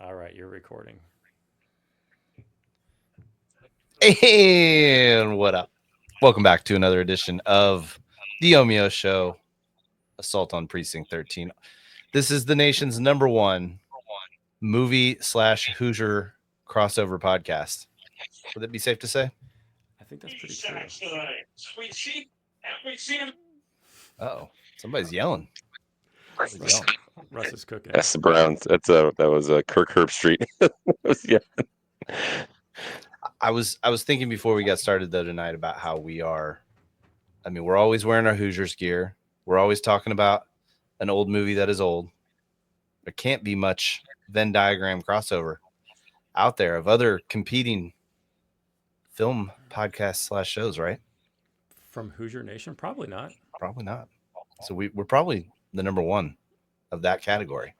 All right, you're recording. And what up? Welcome back to another edition of the OMIO show, Assault on Precinct 13. This is the nation's number one movie/Hoosier crossover podcast. Would that be safe to say? I think that's pretty true. Oh, somebody's yelling. Russ, Russ is cooking. That's the Browns. That was Kirk Herbstreit. Yeah. I was thinking before we got started though tonight about how we're always wearing our Hoosiers gear. We're always talking about an old movie that is old. There can't be much Venn diagram crossover out there of other competing film podcasts / shows, right? From Hoosier Nation? Probably not. Probably not. So we're probably the number one of that category.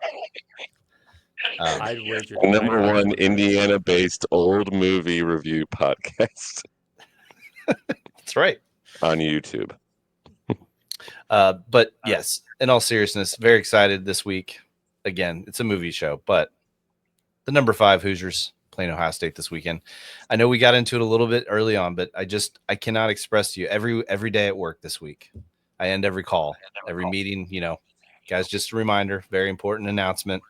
I'd wager Number one Indiana-based old movie review podcast. That's right. On YouTube. But yes, in all seriousness, very excited this week. Again, it's a movie show, but the number 5 Hoosiers playing Ohio State this weekend. I know we got into it a little bit early on, but I cannot express to you every day at work this week. I end every call, every meeting, guys, just a reminder, very important announcement.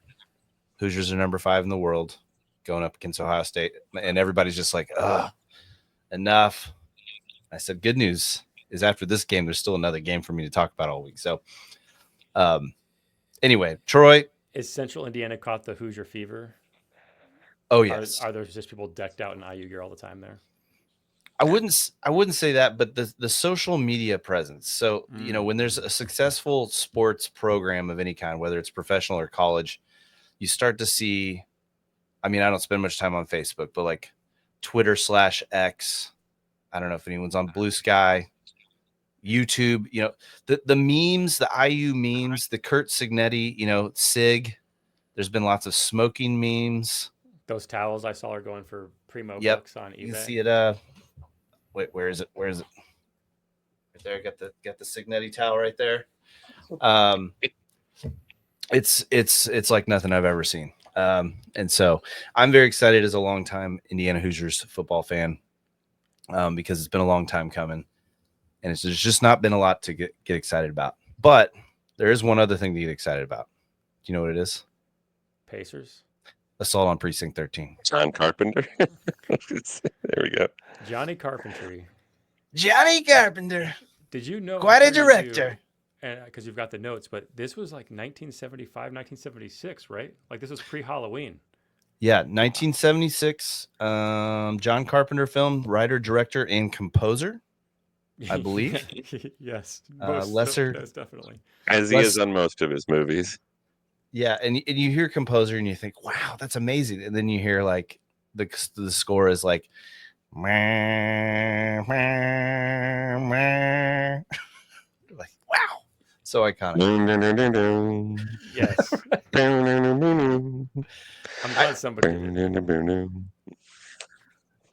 Hoosiers are number 5 in the world going up against Ohio State. And everybody's just like, enough. I said, good news is after this game, there's still another game for me to talk about all week. So anyway, Troy. Is Central Indiana caught the Hoosier fever? Oh, yes. Are there just people decked out in IU gear all the time there? I wouldn't say that, but the social media presence. So, when there's a successful sports program of any kind, whether it's professional or college, you start to see, I don't spend much time on Facebook, but like Twitter/X, I don't know if anyone's on Blue Sky, YouTube, the memes, the IU memes, the Kurt Signetti, Sig. There's been lots of smoking memes. Those towels I saw are going for primo bucks on eBay. You can see it. Wait, where is it? Right there. Got the Signetti towel right there. It's like nothing I've ever seen. And so I'm very excited as a longtime Indiana Hoosiers football fan, because it's been a long time coming, and there's just not been a lot to get excited about. But there is one other thing to get excited about. Do you know what it is? Pacers. Assault on Precinct 13. John Carpenter. There we go. Johnny Carpenter. Johnny Carpenter. Did you know? Quite a director. Because you've got the notes, but this was like 1975, 1976, right? Like this was pre-Halloween. Yeah, 1976. John Carpenter film, writer, director, and composer, I believe. Yes. Lesser. Yes, definitely. As he is on most of his movies. Yeah, and you hear composer and you think, wow, that's amazing. And then you hear like the score is like, like, wow, so iconic. Yes. I'm glad somebody did it.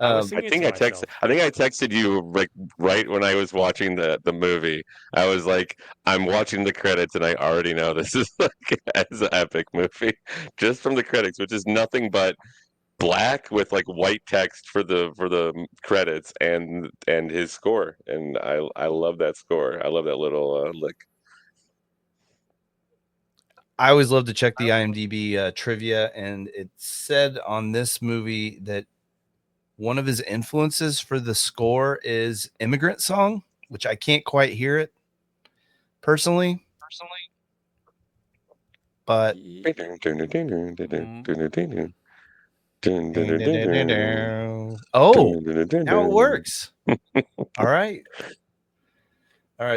I think I texted you like right when I was watching the movie. I was like, I'm watching the credits and I already know this is like as an epic movie just from the credits, which is nothing but black with like white text for the credits and his score. And I love that score. I love that little lick. I always love to check the IMDb trivia, and it said on this movie that one of his influences for the score is Immigrant Song, which I can't quite hear it personally. But oh, now it works. All right.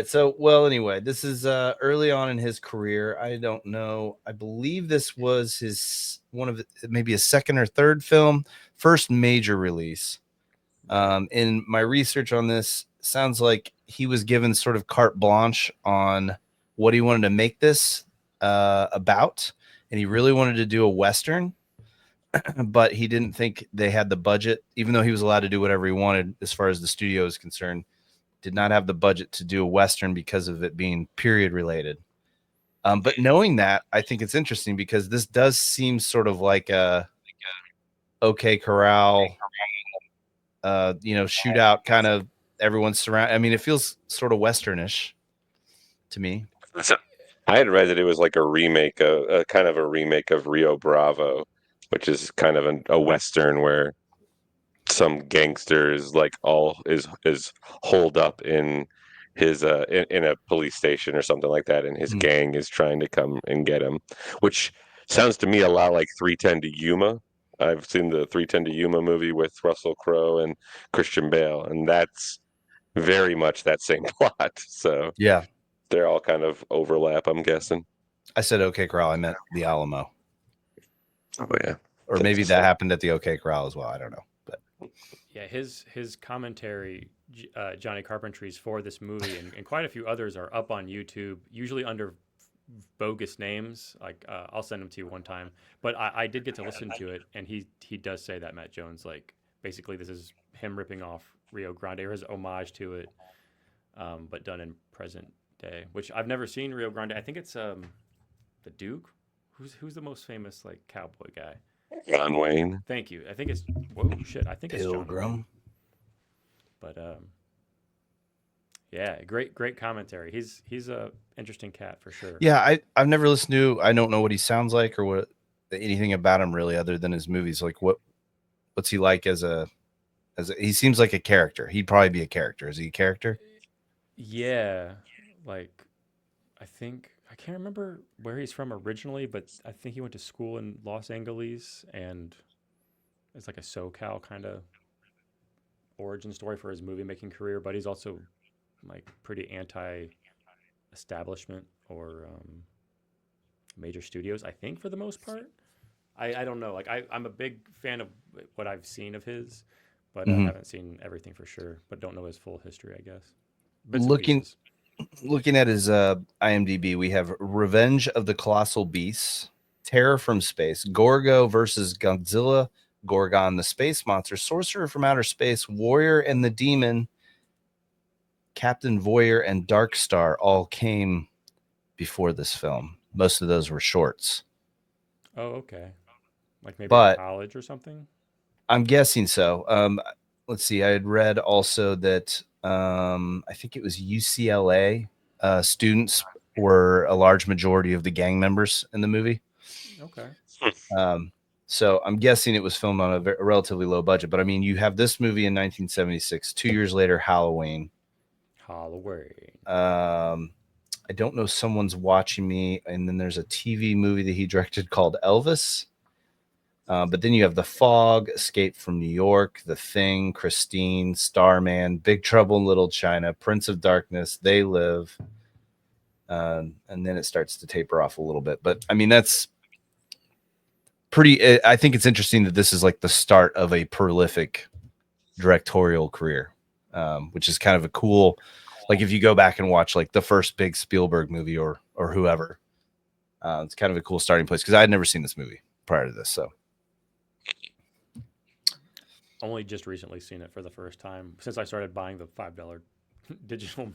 So, well, anyway, this is early on in his career. I don't know. I believe this was maybe his second or third film, first major release. In my research on this, sounds like he was given sort of carte blanche on what he wanted to make this about, and he really wanted to do a Western, but he didn't think they had the budget, even though he was allowed to do whatever he wanted as far as the studio is concerned. Did not have the budget to do a Western because of it being period related. But knowing that, I think it's interesting because this does seem sort of like a OK Corral, shootout kind of everyone's surrounded. I mean, it feels sort of westernish to me. I had read that it was like a remake, a kind of a remake of Rio Bravo, which is kind of a western where some gangster is like all is holed up in his in a police station or something like that, and his Mm. gang is trying to come and get him, which sounds to me a lot like 310 to Yuma. I've seen the 310 to Yuma movie with Russell Crowe and Christian Bale, and that's very much that same plot. So Yeah, they're all kind of overlap, I'm guessing. I said OK Corral. I meant the Alamo, Oh yeah. or maybe that happened at the OK Corral as well. I don't know, but Yeah, his commentary, Johnny Carpentry's for this movie and quite a few others are up on YouTube, usually under bogus names. Like I'll send them to you one time. But I did get to listen to it, and he does say that Matt Jones, like, basically this is him ripping off Rio Grande or his homage to it, but done in present day. Which I've never seen Rio Grande. I think it's the Duke. Who's the most famous like cowboy guy? John Wayne. Thank you. I think it's whoa shit. I think it's John Wayne. Pilgrim. But yeah, great commentary. He's a interesting cat for sure. Yeah, I've never listened to. I don't know what he sounds like or what anything about him really, other than his movies. Like what's he like as a he seems like a character. He'd probably be a character. Is he a character? Yeah, like I can't remember where he's from originally, but I think he went to school in Los Angeles, and it's like a SoCal kind of origin story for his movie making career. But he's also like pretty anti-establishment or major studios, I think, for the most part. I don't know. Like I'm a big fan of what I've seen of his, but I haven't seen everything for sure. But don't know his full history, I guess. Bits and pieces. Looking at his IMDb, we have Revenge of the Colossal Beasts, Terror from Space, Gorgo versus Godzilla, Gorgon the Space Monster, Sorcerer from Outer Space, Warrior and the Demon, Captain Voyeur, and Dark Star all came before this film. Most of those were shorts. Oh, okay. Like maybe But in college or something? I'm guessing so. Let's see. I had read also that I think it was UCLA students were a large majority of the gang members in the movie. Okay. So I'm guessing it was filmed on a relatively low budget. But I mean, you have this movie in 1976. 2 years later, Halloween. I don't know. Someone's Watching Me, and then there's a TV movie that he directed called Elvis. But then you have The Fog, Escape from New York, The Thing, Christine, Starman, Big Trouble in Little China, Prince of Darkness, They Live. And then it starts to taper off a little bit. But I mean, that's pretty. I think it's interesting that this is like the start of a prolific directorial career, which is kind of a cool. Like if you go back and watch like the first big Spielberg movie or whoever, it's kind of a cool starting place because I had never seen this movie prior to this. So Only just recently seen it for the first time since I started buying the $5 digital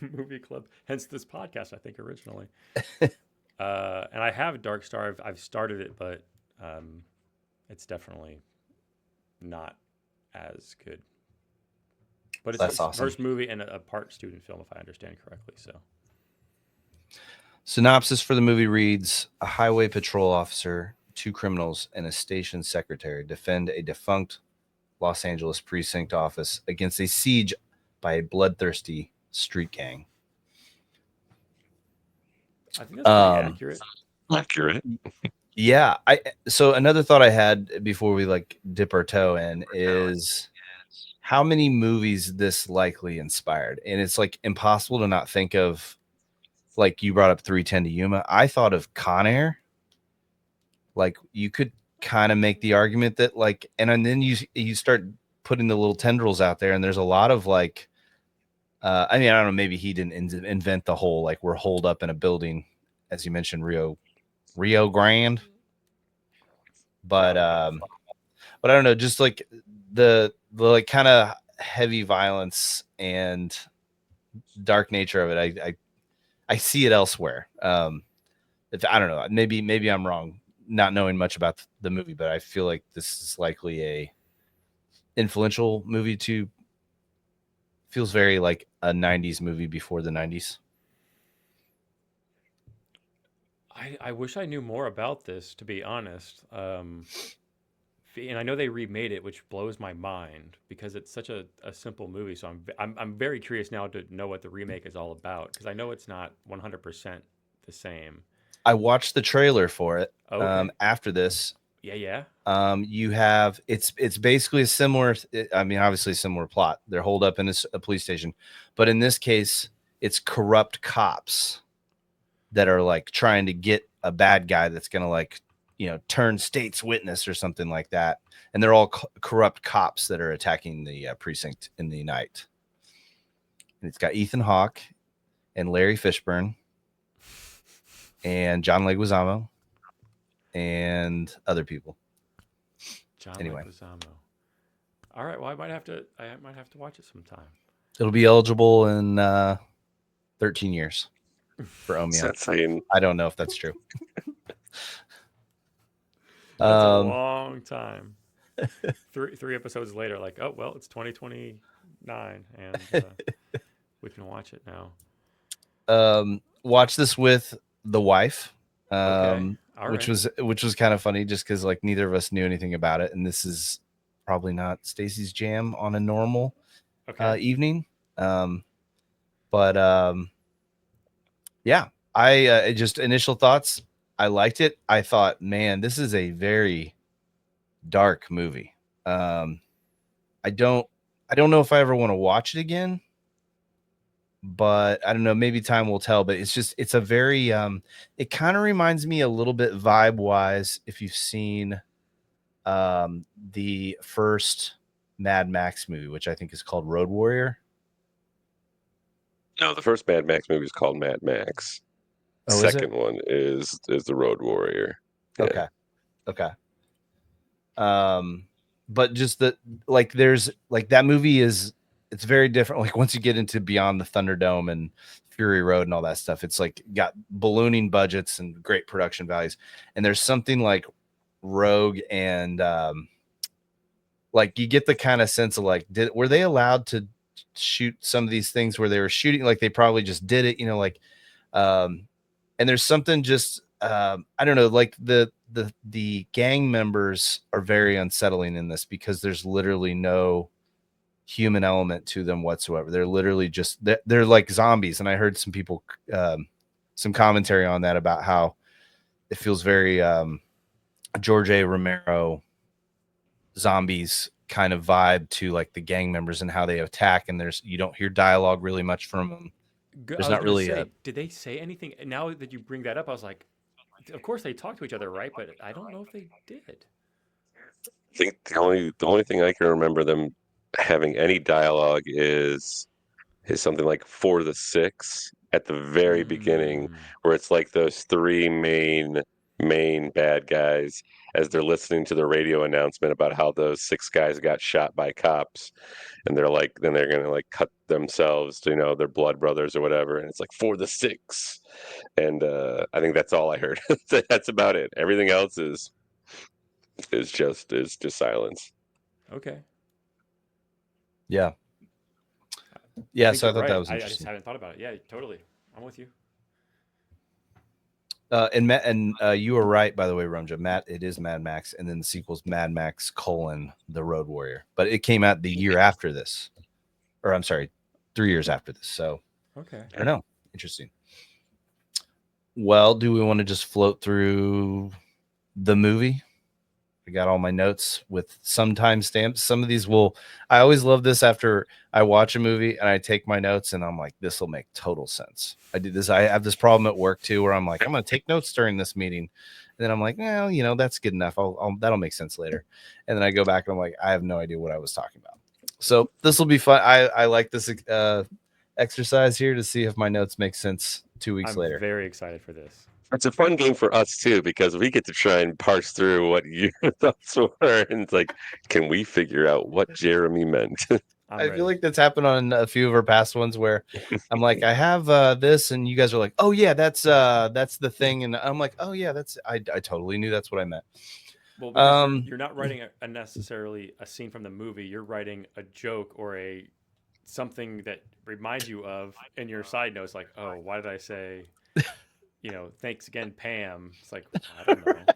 movie club. Hence this podcast, I think, originally. And I have Dark Star. I've started it, but it's definitely not as good. But it's his awesome. First movie and a part student film, if I understand correctly. So, synopsis for the movie reads: a highway patrol officer, 2 criminals, and a station secretary defend a defunct Los Angeles precinct office against a siege by a bloodthirsty street gang. I think that's pretty accurate. Accurate. Yeah. So another thought I had before we like dip our toe in is how many movies this likely inspired. And it's like impossible to not think of, like you brought up 310 to Yuma. I thought of Con Air. Like you could kind of make the argument that like, and then you start putting the little tendrils out there, and there's a lot of like, I mean, I don't know, maybe he didn't invent the whole like we're holed up in a building, as you mentioned, Rio Grande, but I don't know, just like the like kind of heavy violence and dark nature of it. I see it elsewhere. If I don't know, maybe I'm wrong. not knowing much about the movie, but I feel like this is likely a influential movie to. Feels very like a 90s movie before the 90s. I wish I knew more about this, to be honest. And I know they remade it, which blows my mind because it's such a simple movie. So I'm very curious now to know what the remake is all about because I know it's not 100% the same. I watched the trailer for it Okay. after this. Yeah. You have it's basically a similar. I mean, obviously a similar plot. They're holed up in a police station, but in this case, it's corrupt cops that are like trying to get a bad guy that's gonna like turn state's witness or something like that, and they're all corrupt cops that are attacking the precinct in the night. And it's got Ethan Hawke and Larry Fishburne and John Leguizamo and other people. John Anyway. Leguizamo. All right. Well, I might have to watch it sometime. It'll be eligible in 13 years for OMIO. That's saying, I don't know if that's true. That's a long time. Three episodes later, like, oh well, it's 2029, and we can watch it now. Watch this with the wife, Okay. All which right. was kind of funny, just because like neither of us knew anything about it, and this is probably not Stacy's jam on a normal evening. Yeah, I just initial thoughts. I liked it. I thought, man, this is a very dark movie. I don't know if I ever want to watch it again, but I don't know, maybe time will tell. But it's a very it kind of reminds me a little bit vibe wise if you've seen the first Mad Max movie, which I think is called Road Warrior. no, the first Mad Max movie is called Mad Max. Oh, is it? Second one is the Road Warrior. Yeah. Okay. But just like there's like that movie it's very different. Like once you get into Beyond the Thunderdome and Fury Road and all that stuff, it's like got ballooning budgets and great production values. And there's something like rogue and like you get the kind of sense of like, were they allowed to shoot some of these things where they were shooting like they probably just did it, like and there's something just I don't know, like the gang members are very unsettling in this because there's literally no human element to them whatsoever. They're literally just they're like zombies. And I heard some people some commentary on that about how it feels very George A. Romero zombies kind of vibe to like the gang members and how they attack, and you don't hear dialogue really much from them. There's not really did they say anything? Now that you bring that up, I was like, of course they talk to each other, right? But I don't know if they did. I think the only thing I can remember them having any dialogue is something like For the Six at the very beginning, where it's like those three main bad guys as they're listening to the radio announcement about how those six guys got shot by cops, and they're like, then they're gonna like cut themselves to their blood brothers or whatever, and it's like For the Six, and I think that's all I heard. That's about it. Everything else is just silence. Okay. Yeah. So I thought that was interesting. I just haven't thought about it. Yeah, totally. I'm with you. And Matt, and you were right, by the way, Rumja. Matt, it is Mad Max, and then the sequel's Mad Max: The Road Warrior. But it came out the year after this, or I'm sorry, 3 years after this. So okay, I don't know. Interesting. Well, do we want to just float through the movie? I got all my notes with some timestamps. Some of these I always love this after I watch a movie and I take my notes and I'm like, this will make total sense. I did this. I have this problem at work too, where I'm like, I'm going to take notes during this meeting. And then I'm like, well, that's good enough. That'll make sense later. And then I go back and I'm like, I have no idea what I was talking about. So this will be fun. I like this exercise here to see if my notes make sense 2 weeks later. I'm very excited for this. It's a fun game for us too, because we get to try and parse through what your thoughts were, and it's like, can we figure out what Jeremy meant? I'm I ready. feel like that's happened on a few of our past ones where I'm like, I have this, and you guys are like, oh yeah, that's the thing, and I'm like, oh yeah, I totally knew that's what I meant. Well, because Um, you're not writing a necessarily a scene from the movie. You're writing a joke or a something that reminds you of in your side notes. Like, oh, why did I say, thanks again, Pam? It's like, I don't know, right?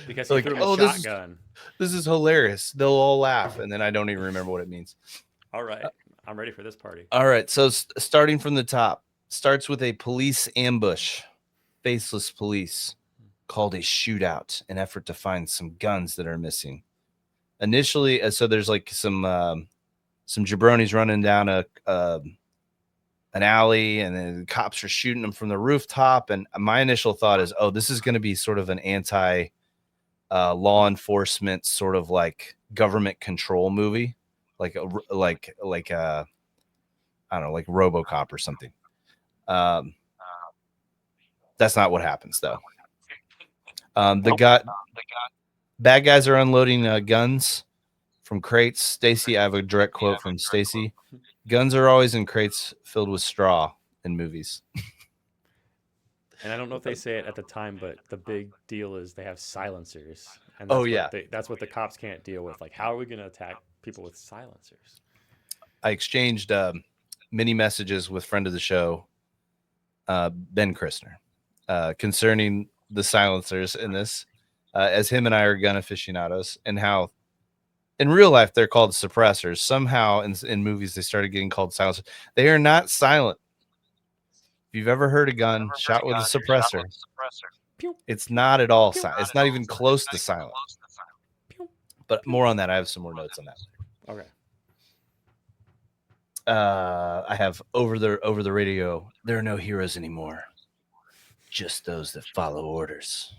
because he Like, threw him a oh, shotgun. this is hilarious. They'll all laugh, and then I don't even remember what it means. All right, I'm ready for this party. All right, so starting from the top, starts with a police ambush. Faceless police called a shootout, an effort to find some guns that are missing. Initially, so there's like some jabronis running down an alley, and then the cops are shooting them from the rooftop. And my initial thought is, oh, this is going to be sort of an anti law enforcement, sort of like government control movie, like I don't know, like RoboCop or something. That's not what happens though. Bad guys are unloading guns from crates. Stacy, I have a direct quote from Stacy. Guns are always in crates filled with straw in movies. And I don't know if they say it at the time, but the big deal is they have silencers, and Oh yeah, that's what the cops can't deal with. Like, how are we going to attack people with silencers? I exchanged many messages with friend of the show, Ben Christner, concerning the silencers in this, as him and I are gun aficionados, and how in real life they're called suppressors. Somehow in movies they started getting called silencers. They are not silent. If you've ever heard a gun shot with a suppressor, Pew, it's not at all pew, silent. It's not even close to silent. pew. But more on that. I have some more notes on that. Okay. I have over the radio. There are no heroes anymore, just those that follow orders.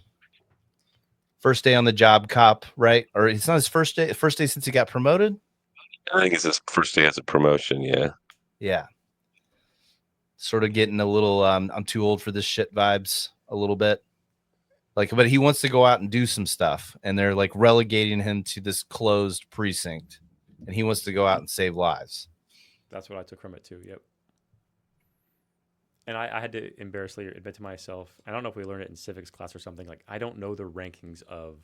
First day on the job, cop, right? Or it's not his first day. First day since he got promoted. I think it's his first day as a promotion. Yeah. Yeah. Sort of getting a little I'm too old for this shit vibes a little bit. Like, but he wants to go out and do some stuff, and they're like relegating him to this closed precinct, and he wants to go out and save lives. That's what I took from it too. Yep. And I had to embarrassingly admit to myself, I don't know if we learned it in civics class or something, like I don't know the rankings of,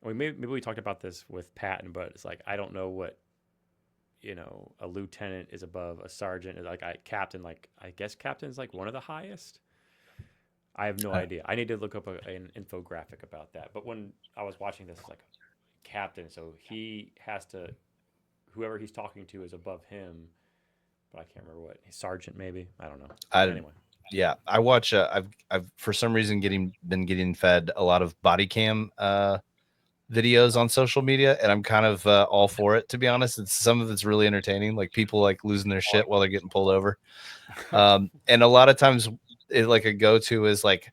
maybe we talked about this with Patton, but it's like I don't know what, a lieutenant is above a sergeant. Like captain, like I guess captain's like one of the highest. I have no idea. I need to look up an infographic about that. But when I was watching this, it's like captain, so he has to, whoever he's talking to is above him. But I can't remember what sergeant, maybe. I don't know. Anyway, yeah, I watch. I've for some reason been getting fed a lot of body cam videos on social media, and I'm kind of all for it, to be honest. Some of it's really entertaining, like people like losing their shit while they're getting pulled over. And a lot of times, like a go-to is like,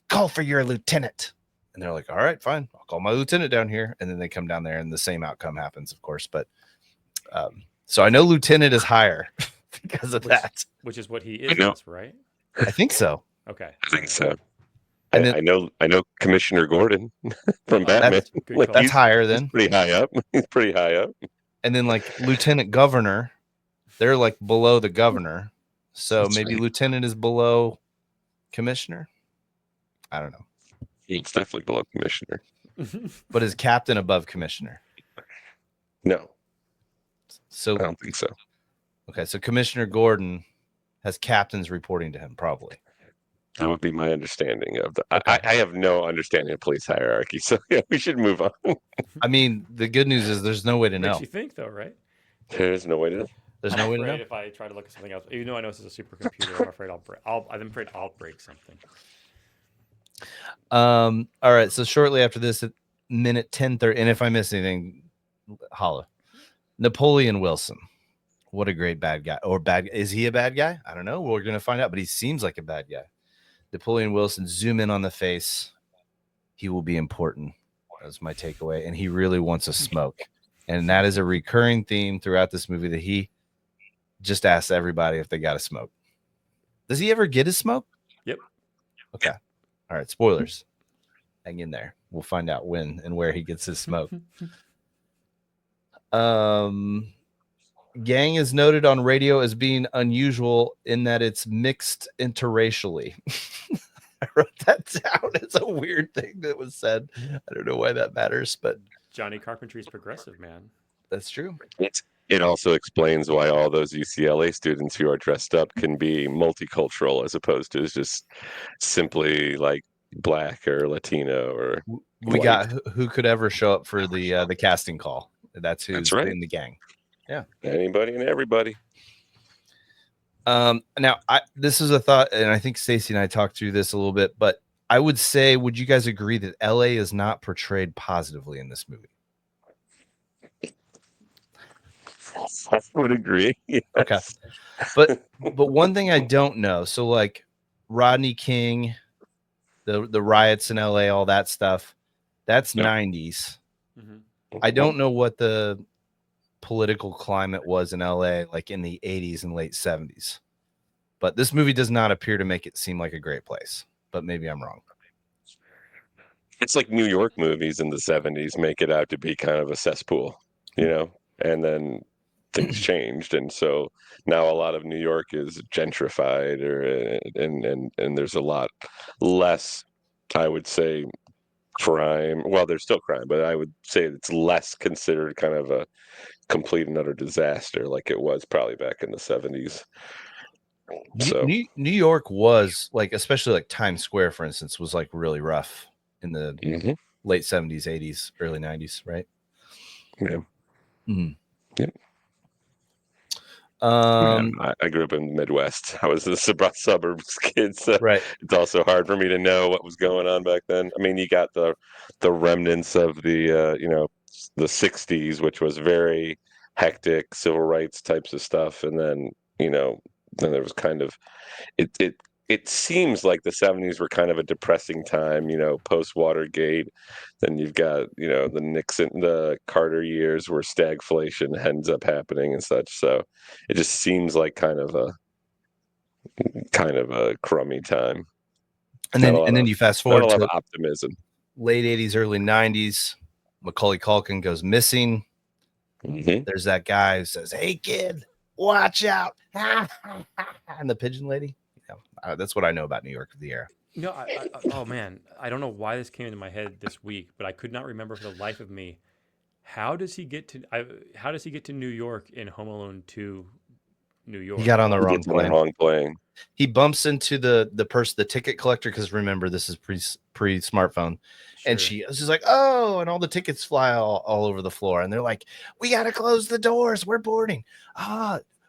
call for your lieutenant, and they're like, all right, fine, I'll call my lieutenant down here, and then they come down there, and the same outcome happens, of course. But so I know lieutenant is higher because of that. Which is what he is, right? I think so. Okay. I think so. And then, I know Commissioner Gordon from Batman. That's higher than. He's pretty high up. He's pretty high up. And then like lieutenant governor, they're like below the governor. So That's maybe right. lieutenant is below commissioner. I don't know. It's definitely below commissioner. But is captain above commissioner? No, So I don't think so. okay, so Commissioner Gordon has captains reporting to him, probably. That would be my understanding of the. Okay. I have no understanding of police hierarchy, so yeah, we should move on. I mean, the good news is there's no way to know. Makes you think, though, right? There's no way to know. There's I'm no way to afraid know. if I try to look at something else, even though I know this is a supercomputer, I'm afraid I'll break something. All right. So shortly after this, at minute 10:30, and if I miss anything, holla. Napoleon Wilson. What a great bad guy. Or bad. Is he a bad guy? I don't know. We're going to find out, but he seems like a bad guy. Napoleon Wilson, zoom in on the face. He will be important. That's my takeaway. And he really wants a smoke. And that is a recurring theme throughout this movie, that he just asks everybody if they got a smoke. Does he ever get his smoke? Yep. Okay. All right. Spoilers. Hang in there. We'll find out when and where he gets his smoke. Gang is noted on radio as being unusual in that it's mixed interracially. I wrote that down. It's a weird thing that was said. I don't know why that matters, but Johnny Carpentry's progressive, man. that's true. It also explains why all those UCLA students who are dressed up can be multicultural as opposed to just simply like black or Latino or We white. got who could ever show up for the casting call. That's who's right. in the gang. Yeah. Anybody and everybody. Now this is a thought, and I think Stacey and I talked through this a little bit, but I would say, would you guys agree that LA is not portrayed positively in this movie? I would agree. Yes. Okay. But one thing I don't know, so like Rodney King, the riots in LA, all that stuff, that's 90s. Mm-hmm. I don't know what the political climate was in LA like in the 80s and late 70s. But this movie does not appear to make it seem like a great place. But maybe I'm wrong. It's like New York movies in the 70s make it out to be kind of a cesspool, you know, and then things changed. And so now a lot of New York is gentrified and there's a lot less, I would say, crime. Well, there's still crime, but I would say it's less considered kind of a complete and utter disaster like it was probably back in the 70s. So New York was like, especially like Times Square, for instance, was like really rough in the late 70s, 80s, early 90s, right? Yeah. Mm-hmm. Yep. I grew up in the Midwest. I was a suburbs kid, so right. It's also hard for me to know what was going on back then. I mean, you got the remnants of the the 60s, which was very hectic civil rights types of stuff, and then then there was kind of it seems like the 70s were kind of a depressing time, post Watergate. Then you've got, the Nixon, the Carter years where stagflation ends up happening and such. So it just seems like kind of a crummy time. And then you fast forward not a lot to of optimism. Late 80s, early 90s. Macaulay Culkin goes missing. Mm-hmm. There's that guy who says, "Hey kid, watch out." And the pigeon lady. That's what I know about New York of the era. No, oh man, I don't know why this came into my head this week, but I could not remember for the life of me. How does he get to New York in Home Alone 2, New York? He got on the wrong plane. He bumps into the ticket collector, because remember, this is pre smartphone. Sure. And she's like, "Oh," and all the tickets fly all over the floor, and they're like, "We gotta close the doors. We're boarding.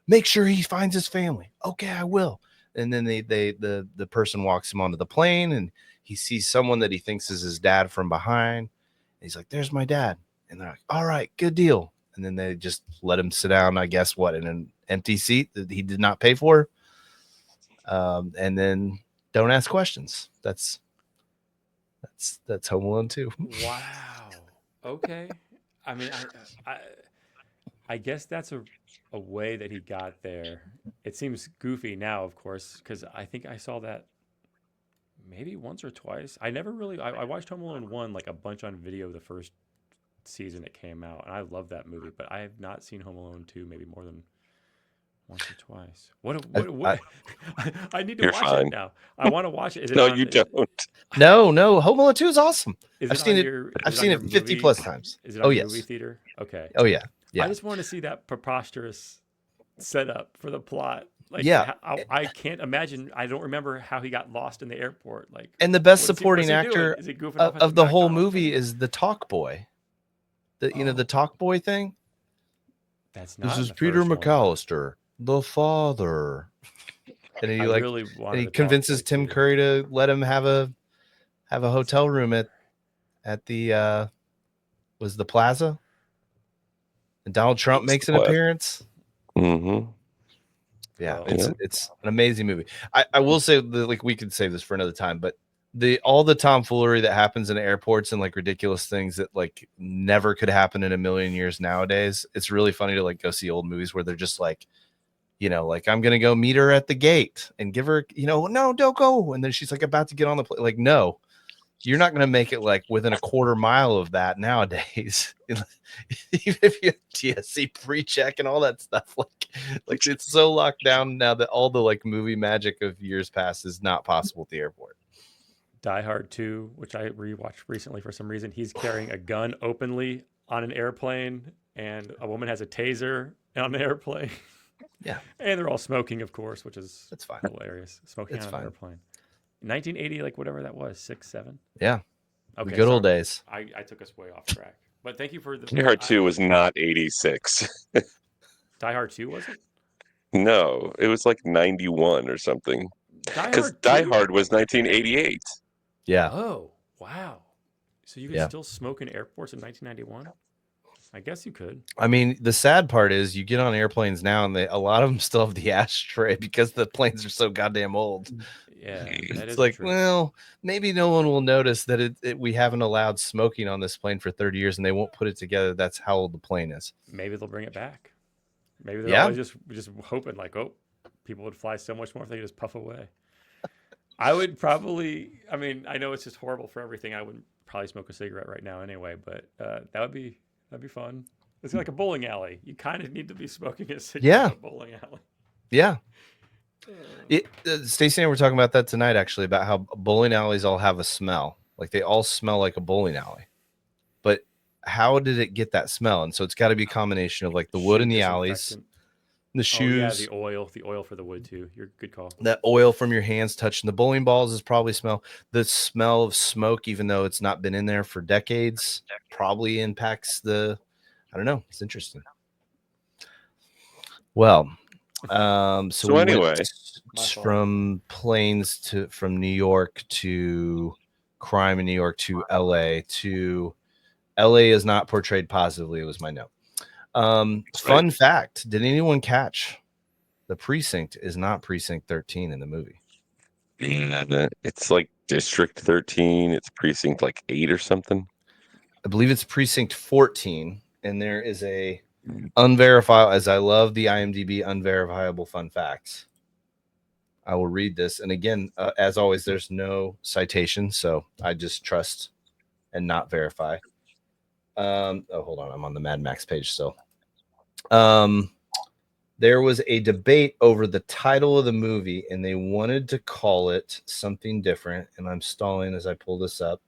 Make sure he finds his family." "Okay, I will." And then the person walks him onto the plane, and he sees someone that he thinks is his dad from behind. And he's like, "There's my dad." And they're like, "All right, good deal." And then they just let him sit down, I guess, in an empty seat that he did not pay for. And then don't ask questions. That's Home Alone 2. Wow. Okay. I mean, I guess that's a way that he got there. It seems goofy now, of course, because I think I saw that maybe once or twice. I never really. I watched Home Alone 1 like a bunch on video the first season it came out, and I love that movie. But I have not seen Home Alone 2 maybe more than once or twice. What? I need to watch it now. I want to watch it. You don't. No. Home Alone 2 is awesome. I've seen it 50 plus times. Is it on your movie theater? Okay. Oh yeah. I just want to see that preposterous setup for the plot. Like, yeah, I can't imagine. I don't remember how he got lost in the airport. Like, and the best supporting actor of the whole movie is the talk boy. The talk boy thing. That's not. This is Peter McAllister, the father, and he convinces Tim Curry to let him have a hotel room at the was the Plaza, and Donald Trump makes an appearance. Mm-hmm. Yeah, it's an amazing movie. I will say that, we could save this for another time, but all the tomfoolery that happens in airports and ridiculous things that never could happen in a million years nowadays. It's really funny to go see old movies where they're just I'm gonna go meet her at the gate and give her, no, don't go. And then she's about to get on the plane. No, you're not going to make it like within a quarter mile of that nowadays. Even if you have TSC pre-check and all that stuff, like it's so locked down now that all the like movie magic of years past is not possible at the airport. Die Hard 2, which I rewatched recently for some reason. He's carrying a gun openly on an airplane, and a woman has a taser on the airplane. Yeah, And they're all smoking, of course, which is that's fine. hilarious. Smoking It's on fine. an airplane. 1980, like whatever that was, 6, 7. Yeah, Okay, the good old sorry. days. I took us way off track. But thank you for the Die Hard 2 was not 86. Die Hard 2, was it? No, it was like 91 or something. Die Because Hard Die 2? Hard was 1988. Yeah, Oh, wow. So you could Yeah. still smoke in airports in 1991? I guess you could. I mean, the sad part is you get on airplanes now, and a lot of them still have the ashtray because the planes are so goddamn old. Yeah, that It's is like, true. well, maybe no one will notice that we haven't allowed smoking on this plane for 30 years, and they won't put it together. That's how old the plane is. Maybe they'll bring it back. Maybe they're Yeah. always just hoping like, oh, people would fly so much more if they could just puff away. I would probably. I mean, I know it's just horrible for everything. I wouldn't probably smoke a cigarette right now anyway, but that'd be fun. It's like a bowling alley. You kind of need to be smoking a cigarette Yeah. in a bowling alley. Yeah. Stacey and I were talking about that tonight, actually, about how bowling alleys all have a smell. Like they all smell like a bowling alley. But how did it get that smell? And so it's got to be a combination of like the wood in the alleys, Disinfectant. the Oh yeah, shoes, the oil for the wood too. You're good call. that oil from your hands touching the bowling balls is probably the smell of smoke, even though it's not been in there for decades, probably impacts I don't know. It's interesting. Well, so we anyway, went from planes from New York to crime in New York to LA is not portrayed positively. It was my note. Fun fact: did anyone catch the Precinct is not Precinct 13 in the movie? It's like District 13. It's Precinct like 8 or something. I believe it's Precinct 14, and there is a unverifiable. As I love the IMDb unverifiable fun facts, I will read this. And again, as always, there's no citation, so I just trust and not verify. Hold on, I'm on the Mad Max page still. There was a debate over the title of the movie, and they wanted to call it something different. And I'm stalling as I pull this up.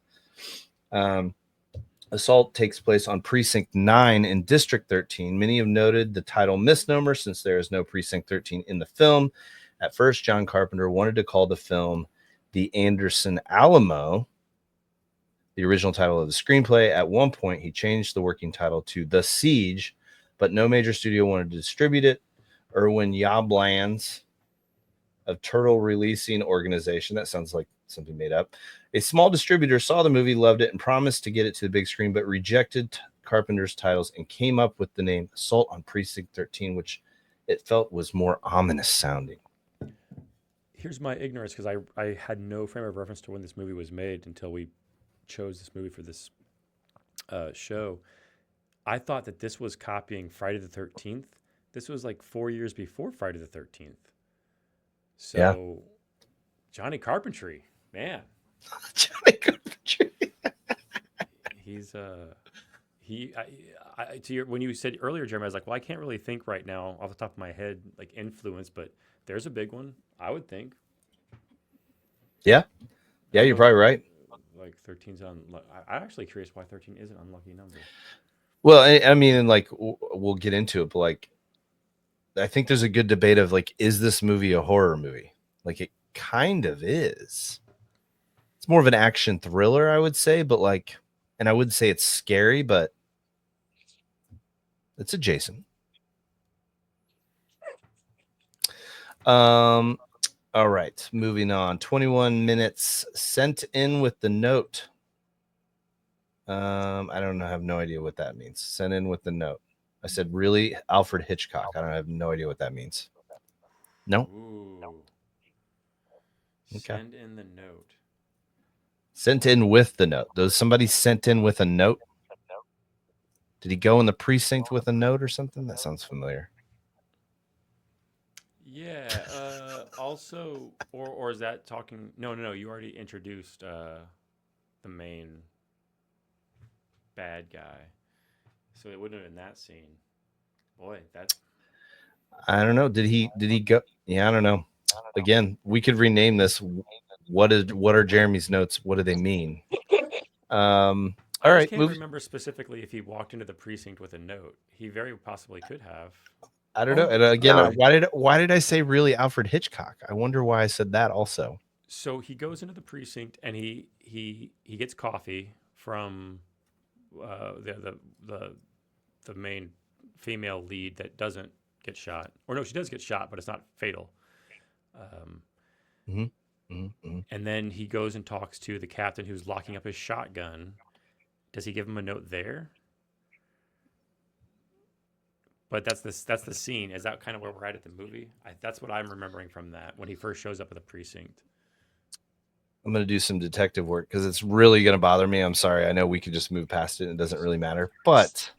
Assault takes place on Precinct 9 in District 13. Many have noted the title misnomer since there is no Precinct 13 in the film. At first, John Carpenter wanted to call the film The Anderson Alamo, the original title of the screenplay. At one point, he changed the working title to The Siege, but no major studio wanted to distribute it. Irwin Yablans of Turtle Releasing Organization, that sounds like something made up, a small distributor, saw the movie, loved it, and promised to get it to the big screen, but rejected Carpenter's titles and came up with the name Assault on Precinct 13, which it felt was more ominous sounding. Here's my ignorance, because I had no frame of reference to when this movie was made until we chose this movie for this show. I thought that this was copying Friday the 13th. This was like 4 years before Friday the 13th. So, Yeah. Johnny Carpentry, man. Johnny Carpentry. He's when you said earlier, Jeremy, I was like, well, I can't really think right now off the top of my head like influence, but there's a big one, I would think. Yeah, you're probably right. Like 13's on. I'm actually curious why 13 is an unlucky number. Well, I mean, like we'll get into it, but like I think there's a good debate of like, is this movie a horror movie? Like it kind of is. It's more of an action thriller, I would say, but like, and I wouldn't say it's scary, but it's adjacent. All right, moving on. 21 minutes sent in with the note. I don't know. I have no idea what that means. Sent in with the note. I said, really? Alfred Hitchcock. I have no idea what that means. No. Ooh. Okay. Send in the note. Sent in with the note. Does somebody sent in with a note? Did he go in the precinct with a note or something? That sounds familiar. Yeah. Also, or is that talking? No. You already introduced the main bad guy. So it wouldn't have been that scene. Boy, that's I don't know. Did he go? Yeah, I don't know. Again, we could rename this. What are Jeremy's notes? What do they mean? I All just right, can't remember specifically if he walked into the precinct with a note. He very possibly could have. I don't know. And again, why did I say really Alfred Hitchcock? I wonder why I said that also. So he goes into the precinct and he gets coffee from the main female lead that doesn't get shot. Or no, she does get shot, but it's not fatal. And then he goes and talks to the captain who's locking up his shotgun. Does he give him a note there? But that's the scene. Is that kind of where we're at the movie? That's what I'm remembering from that when he first shows up at the precinct. I'm going to do some detective work because it's really going to bother me. I'm sorry. I know we could just move past it. And it doesn't really matter. But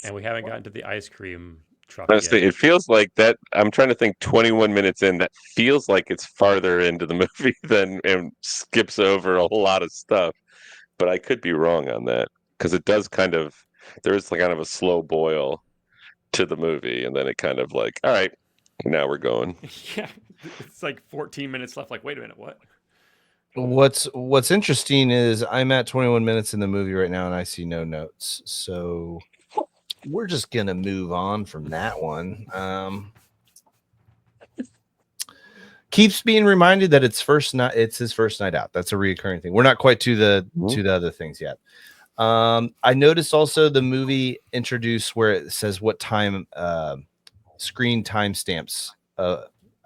and we haven't gotten to the ice cream truck Honestly, yet. it feels like that. I'm trying to think. 21 minutes in, that feels like it's farther into the movie than and skips over a whole lot of stuff. But I could be wrong on that because it does kind of. There is kind of a slow boil to the movie, and then it kind of like, all right, now we're going. Yeah, it's like 14 minutes left. Like, wait a minute, what? What's interesting is I'm at 21 minutes in the movie right now, and I see no notes. So we're just gonna move on from that one. Keeps being reminded that it's his first night out. That's a reoccurring thing. We're not quite to the other things yet. I noticed also the movie introduced where it says what time screen timestamps.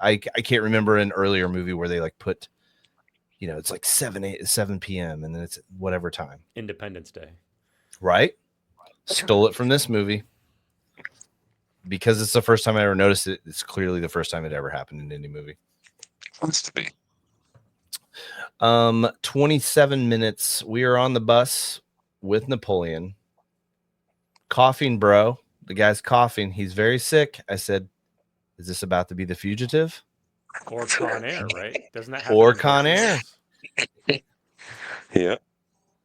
I can't remember an earlier movie where they like put, it's like 7 p.m. and then it's whatever time. Independence Day. Right? Stole it from this movie. Because it's the first time I ever noticed it. It's clearly the first time it ever happened in any movie. Wants to be. 27 minutes. We are on the bus with Napoleon. Coughing, bro. The guy's coughing. He's very sick. I said, is this about to be The Fugitive? Or Con Air, right? Doesn't that happen? Or Con Air. Yeah.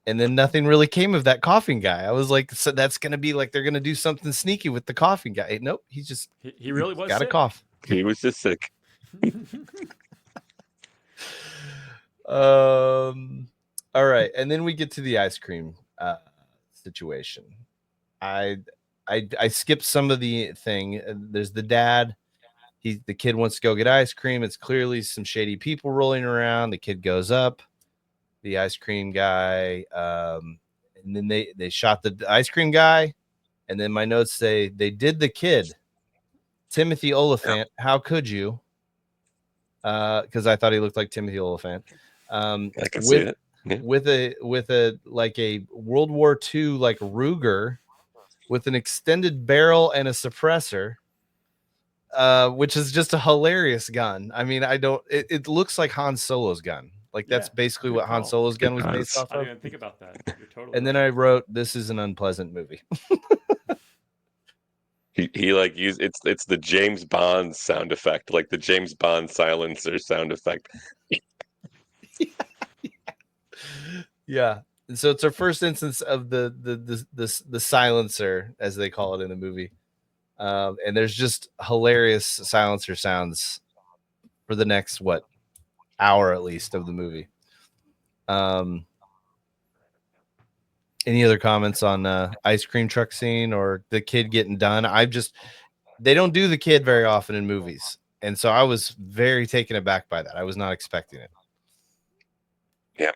And then nothing really came of that coughing guy. I was like, so that's going to be like they're going to do something sneaky with the coughing guy. Nope. He's just, he really was got sick. a cough. He was just sick. All right. And then we get to the ice cream situation. I skipped some of the thing. There's the dad. The kid wants to go get ice cream. It's clearly some shady people rolling around. The kid goes up. The ice cream guy, and then they shot the ice cream guy, and then my notes say they did the kid, Timothy Oliphant. Yeah. How could you? Because I thought he looked like Timothy Oliphant. I can see it. Yeah. With a like a World War II like Ruger, with an extended barrel and a suppressor. Which is just a hilarious gun. I mean, it looks like Han Solo's gun. Like that's basically what Han Solo's gun was based off of. I didn't even think about that. You're totally and then I wrote, "This is an unpleasant movie." he like used it's the James Bond sound effect, like the James Bond silencer sound effect. Yeah. And so it's our first instance of the silencer, as they call it in the movie. And there's just hilarious silencer sounds for the next hour at least of the movie. Any other comments on ice cream truck scene or the kid getting done? They don't do the kid very often in movies, and so I was very taken aback by that. I was not expecting it. Yeah,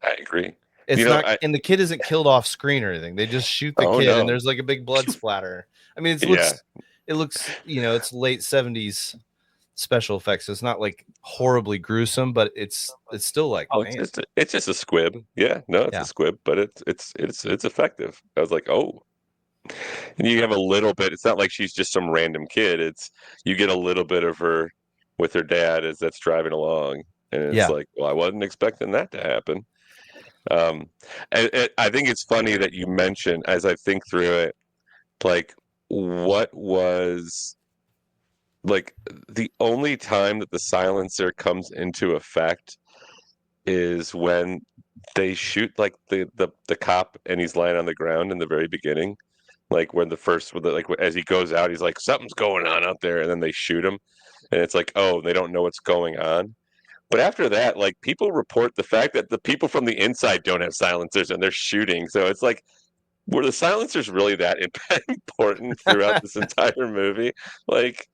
I agree. It's and the kid isn't killed off screen or anything. They just shoot the kid, and there's like a big blood splatter. I mean, it looks, it's late 70s special effects. So it's not like horribly gruesome, but it's still like, it's just a squib. Yeah, no, it's a squib, but it's effective. I was like, oh, and you have a little bit. It's not like she's just some random kid. You get a little bit of her with her dad as that's driving along, and it's like, well, I wasn't expecting that to happen. I think it's funny that you mentioned, as I think through it, like what was like the only time that the silencer comes into effect is when they shoot like the cop and he's lying on the ground in the very beginning, like when the first like as he goes out, he's like something's going on out there, and then they shoot him, and it's like, oh, they don't know what's going on. But after that, like people report the fact that the people from the inside don't have silencers and they're shooting. So it's like, were the silencers really that important throughout this entire movie? Like,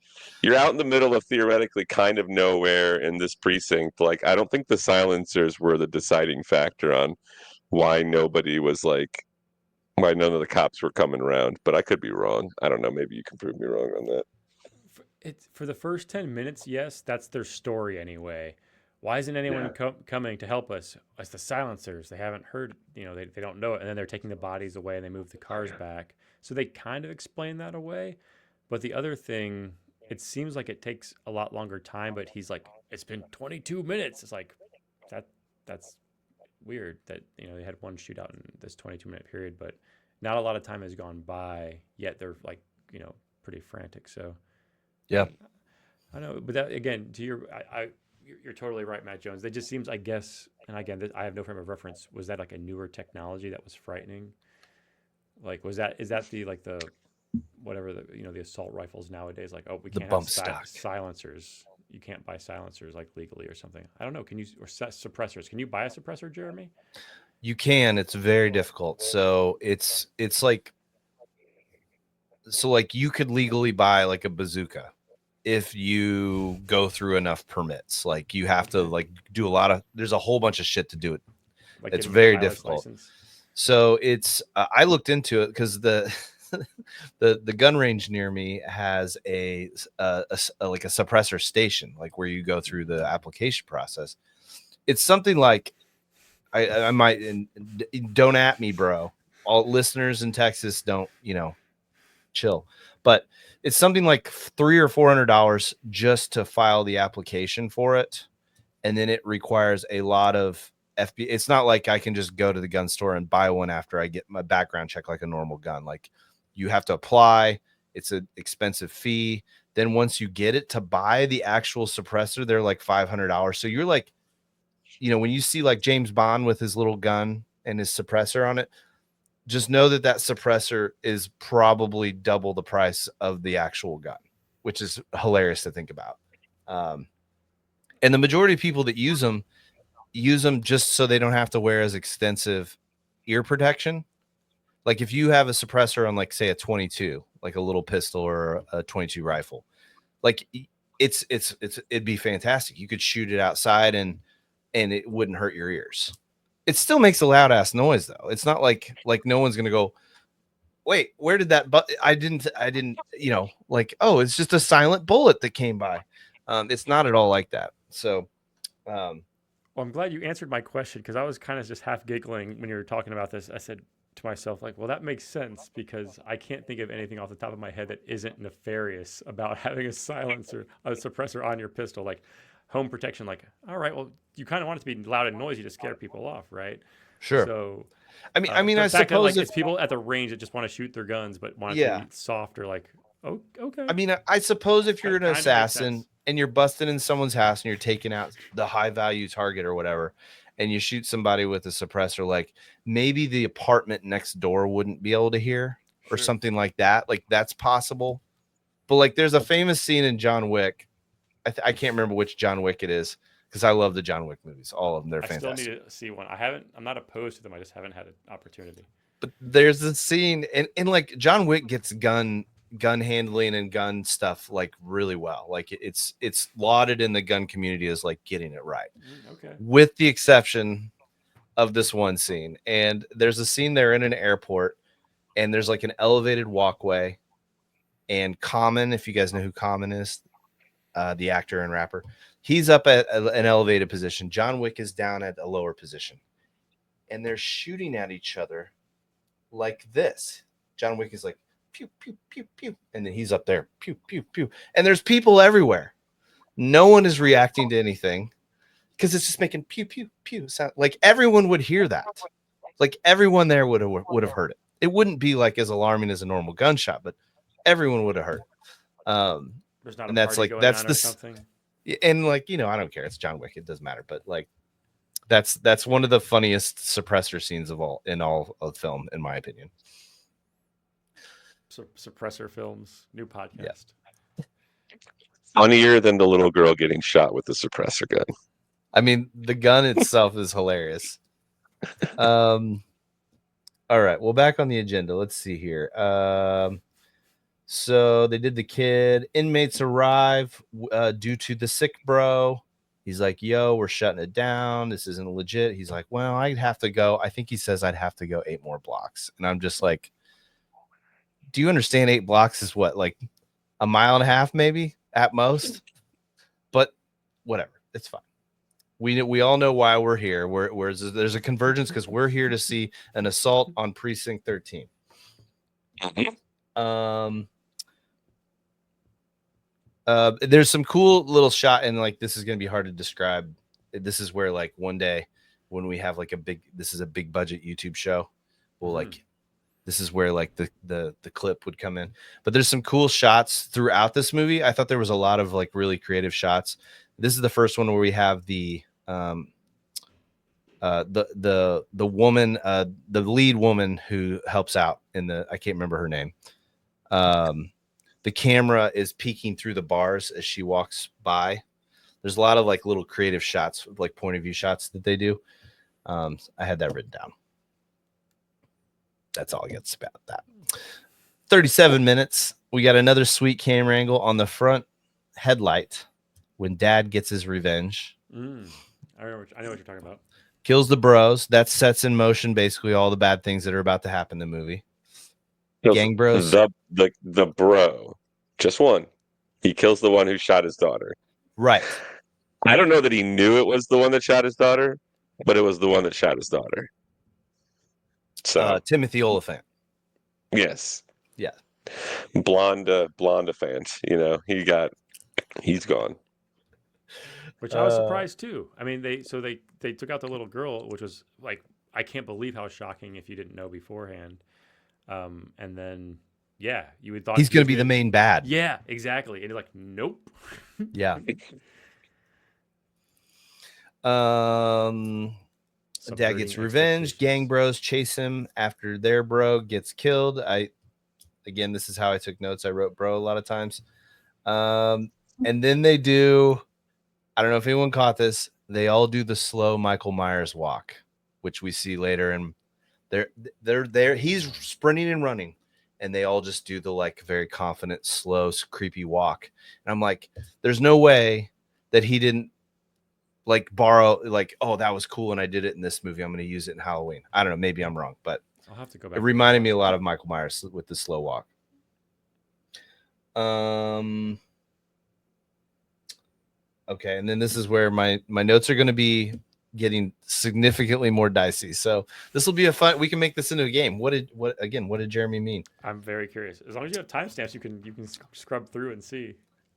you're out in the middle of theoretically kind of nowhere in this precinct. Like, I don't think the silencers were the deciding factor on why nobody was like, why none of the cops were coming around. But I could be wrong. I don't know. Maybe you can prove me wrong on that. It's for the first 10 minutes, yes, that's their story anyway. Why isn't anyone coming to help us? It's the silencers. They haven't heard, they don't know it. And then they're taking the bodies away and they move the cars back. So they kind of explain that away. But the other thing, it seems like it takes a lot longer time, but he's like, it's been 22 minutes. It's like, that's weird that, they had one shootout in this 22-minute period, but not a lot of time has gone by yet. They're like, pretty frantic. So, Yeah. I know, but that again, to you're totally right, Matt Jones. That just seems, I guess, and again, I have no frame of reference. Was that like a newer technology that was frightening? Like, is that the whatever the assault rifles nowadays? Like, oh, we The can't bump have stock. silencers. You can't buy silencers like legally or something. I don't know. Can you or suppressors? Can you buy a suppressor, Jeremy? You can. It's very difficult. So it's like, you could legally buy like a bazooka if you go through enough permits. Like you have to like do there's a whole bunch of shit to do it. Like It's getting very a pilot's difficult. license? So it's I looked into it because the the gun range near me has a like a suppressor station, like where you go through the application process. It's something like I might, and don't at me, bro. All listeners in Texas, don't chill. But it's something like $300 or $400 just to file the application for it, and then it requires a lot of FB. It's not like I can just go to the gun store and buy one after I get my background check like a normal gun. Like you have to apply. It's an expensive fee. Then once you get it to buy the actual suppressor, they're like $500. So you're like, when you see like James Bond with his little gun and his suppressor on it, just know that suppressor is probably double the price of the actual gun, which is hilarious to think about. And the majority of people that use them just so they don't have to wear as extensive ear protection. Like if you have a suppressor on, like, say, a 22, like a little pistol or a 22 rifle, like it'd be fantastic. You could shoot it outside and it wouldn't hurt your ears. It still makes a loud ass noise though. It's not like no one's gonna go, wait, where did that? But I didn't. Like, oh, it's just a silent bullet that came by. It's not at all like that. So, Well, I'm glad you answered my question because I was kind of just half giggling when you were talking about this. I said to myself, like, well, that makes sense because I can't think of anything off the top of my head that isn't nefarious about having a silencer, a suppressor on your pistol, like home protection. Like, all right, well, you kind of want it to be loud and noisy to scare people off, right? sure. So, I mean, the I fact that, suppose like, it's people at the range that just want to shoot their guns but want it to be softer, like, oh, okay. I mean, I suppose if you're an That kinda makes assassin sense. and you're busting in someone's house and you're taking out the high value target or whatever, and you shoot somebody with a suppressor, like maybe the apartment next door wouldn't be able to hear or Sure. something like that. Like that's possible. But like, there's a famous scene in John Wick. I can't remember which John Wick it is because I love the John Wick movies. All of them. They're I still fantastic. need to see one. I'm not opposed to them. I just haven't had an opportunity. But there's a scene and like John Wick gets gun handling and gun stuff like really well. Like it's lauded in the gun community as like getting it right. Okay. With the exception of this one scene. And there's a scene there in an airport and there's like an elevated walkway, and Common, if you guys know who Common is, the actor and rapper, he's up at an elevated position. John Wick is down at a lower position and they're shooting at each other like this. John Wick is like pew pew pew pew, and then he's up there pew pew pew, and there's people everywhere. No one is reacting to anything because it's just making pew pew pew sound. Like everyone would hear that. Like everyone there would have heard it. It wouldn't be like as alarming as a normal gunshot, but everyone would have heard it. There's not And a that's party like going that's on or the something. and like I don't care. It's John Wick. It doesn't matter. But like That's one of the funniest suppressor scenes of all film, in my opinion. Suppressor films, new podcast. Funnier than the little girl getting shot with the suppressor gun. I mean, the gun itself is hilarious. All right, well, back on the agenda. Let's see here. So they did the kid. Inmates arrive due to the sick bro. He's like, yo, we're shutting it down. This isn't legit. He's like, well, I'd have to go. I think he says I'd have to go 8 more blocks. And I'm just like, do you understand 8 blocks is what, like a mile and a half, maybe at most? But whatever. It's fine. We all know why we're here. There's a convergence because we're here to see an assault on Precinct 13. There's some cool little shot, and like this is gonna be hard to describe. This is where like one day when we have like this is a big budget YouTube show, we'll like this is where like the clip would come in. But there's some cool shots throughout this movie. I thought there was a lot of like really creative shots. This is the first one where we have the woman, the lead woman who helps out in I can't remember her name. The camera is peeking through the bars as she walks by. There's a lot of like little creative shots, like point of view shots that they do. I had that written down. That's all I got to say about that. 37 minutes. We got another sweet camera angle on the front headlight when dad gets his revenge. I know what you're talking about. Kills the bros. That sets in motion basically all the bad things that are about to happen in the movie. Gang bros. The bro, just one. He kills the one who shot his daughter. Right. I don't know that he knew it was the one that shot his daughter, but it was the one that shot his daughter. So Timothy Oliphant. Yes. Yeah. Blonde fans. You know, he's gone. Which I was surprised too. I mean, they took out the little girl, which was like, I can't believe how shocking if you didn't know beforehand. And then, yeah, you would thought he's going to be the main bad. Yeah, exactly. And you're like, nope. Yeah. Dad gets revenge. Gang bros chase him after their bro gets killed. Again, this is how I took notes. I wrote bro a lot of times. And then they do, I don't know if anyone caught this. They all do the slow Michael Myers walk, which we see later. And they're there. He's sprinting and running, and they all just do the like very confident, slow, creepy walk. And I'm like, there's no way that he didn't like borrow, like, oh, that was cool, and I did it in this movie. I'm going to use it in Halloween. I don't know. Maybe I'm wrong, but I'll have to go back. It reminded me a lot of Michael Myers with the slow walk. Okay, and then this is where my notes are going to be getting significantly more dicey. So this will be a fun. We can make this into a game. What did Jeremy mean? I'm very curious. As long as you have timestamps, you can scrub through and see.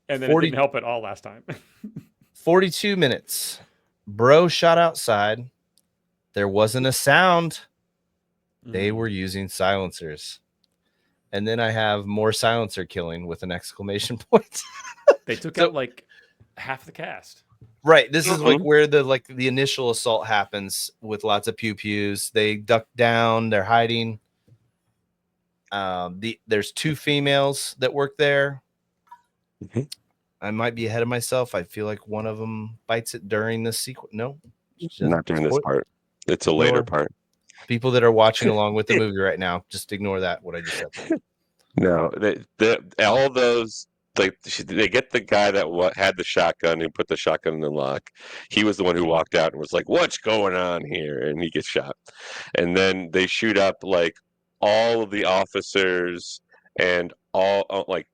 And then it didn't help at all last time. 42 minutes. Bro shot outside. There wasn't a sound. They were using silencers. And then I have more silencer killing with an exclamation point. They took out like half the cast. Right. This is like where the initial assault happens with lots of pew pews. They duck down. They're hiding. There's 2 females that work there. I might be ahead of myself. I feel like one of them bites it during the sequence. No, not during this part. It's a later part. People that are watching along with the movie right now, just ignore that. What I just said. No, all those. Like they get the guy that had the shotgun and put the shotgun in the lock. He was the one who walked out and was like, "What's going on here?" And he gets shot. And then they shoot up like all of the officers and all like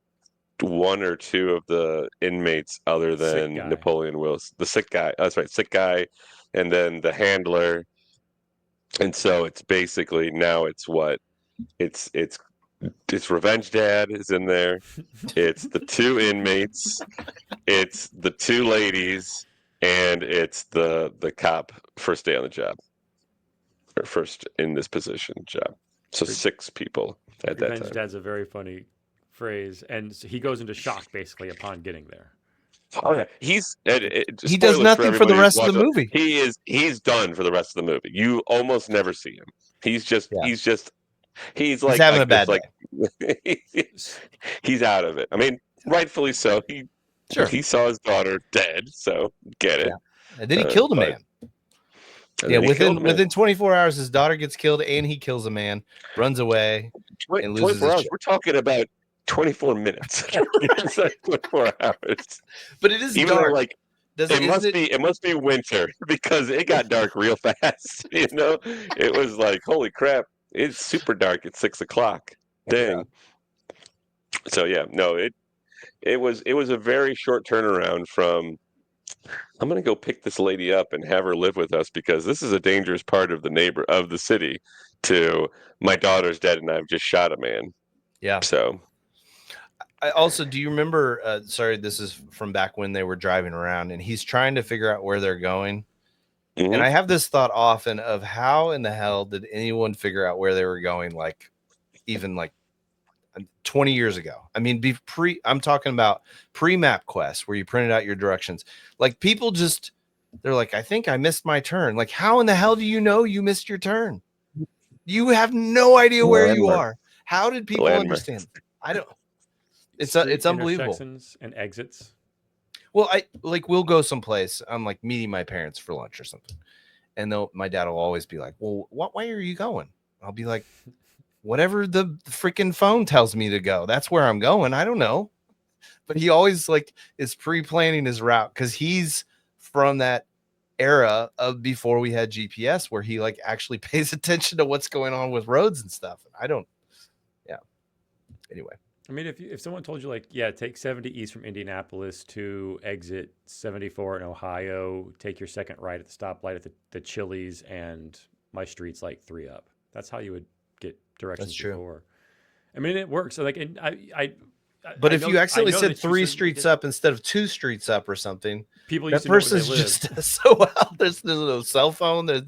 1 or 2 of the inmates, other than Napoleon Wilson, the sick guy. That's right, sick guy, and then the handler. And so it's basically now it's Revenge Dad is in there. It's the 2 inmates. It's the 2 ladies, and it's the cop first day on the job, or first in this position job. So 6 people at that time. Revenge Dad's a very funny phrase, and so he goes into shock basically upon getting there. Oh yeah, He does spoilers for nothing for the everybody who's rest of the watching. movie. He's done for the rest of the movie. You almost never see him. He's just Yeah. he's He's like having a this bad like he's out of it. I mean, rightfully so. Sure. He saw his daughter dead, so get it. And then he killed a but- man. and Yeah, then he killed a man. within 24 hours, his daughter gets killed and he kills a man, runs away, and loses 24 his hours. shit. We're talking about 24 minutes. It's like 24 hours. But it is Even dark. though, like, it must be winter because it got dark real fast. You know, it was like, holy crap, it's super dark at 6 o'clock. Dang. Yeah. So yeah, no, it was a very short turnaround from I'm gonna go pick this lady up and have her live with us because this is a dangerous part of the city to my daughter's dead and I've just shot a man. Yeah. So I also, do you remember? Sorry, this is from back when they were driving around, and he's trying to figure out where they're going. mhm. And I have this thought often of how in the hell did anyone figure out where they were going? Like, even like 20 years ago. I mean, I'm talking about pre-map quests where you printed out your directions. Like, people just, they're like, I think I missed my turn. Like, how in the hell do you know you missed your turn? You have no idea where you Landmark. are. How did people Landmark. understand? I don't. It's Street unbelievable. intersections and exits. Well, we'll go someplace. I'm like meeting my parents for lunch or something, and my dad will always be like, "Well, what way are you going?" I'll be like, "Whatever the freaking phone tells me to go. That's where I'm going. I don't know." But he always like is pre-planning his route because he's from that era of before we had GPS, where he like actually pays attention to what's going on with roads and stuff. I don't. Yeah. Anyway. I mean, if someone told you like, yeah, take 70 east from Indianapolis to exit 74 in Ohio, take your second right at the stoplight at the Chili's, and my street's like 3 up. That's how you would get directions That's true. before. I mean, it works. So like, and But I if know- you I accidentally know said that you 3 said- streets up instead of 2 streets up or something, people that used to know where they person's lived. just so well. There's no cell phone. There's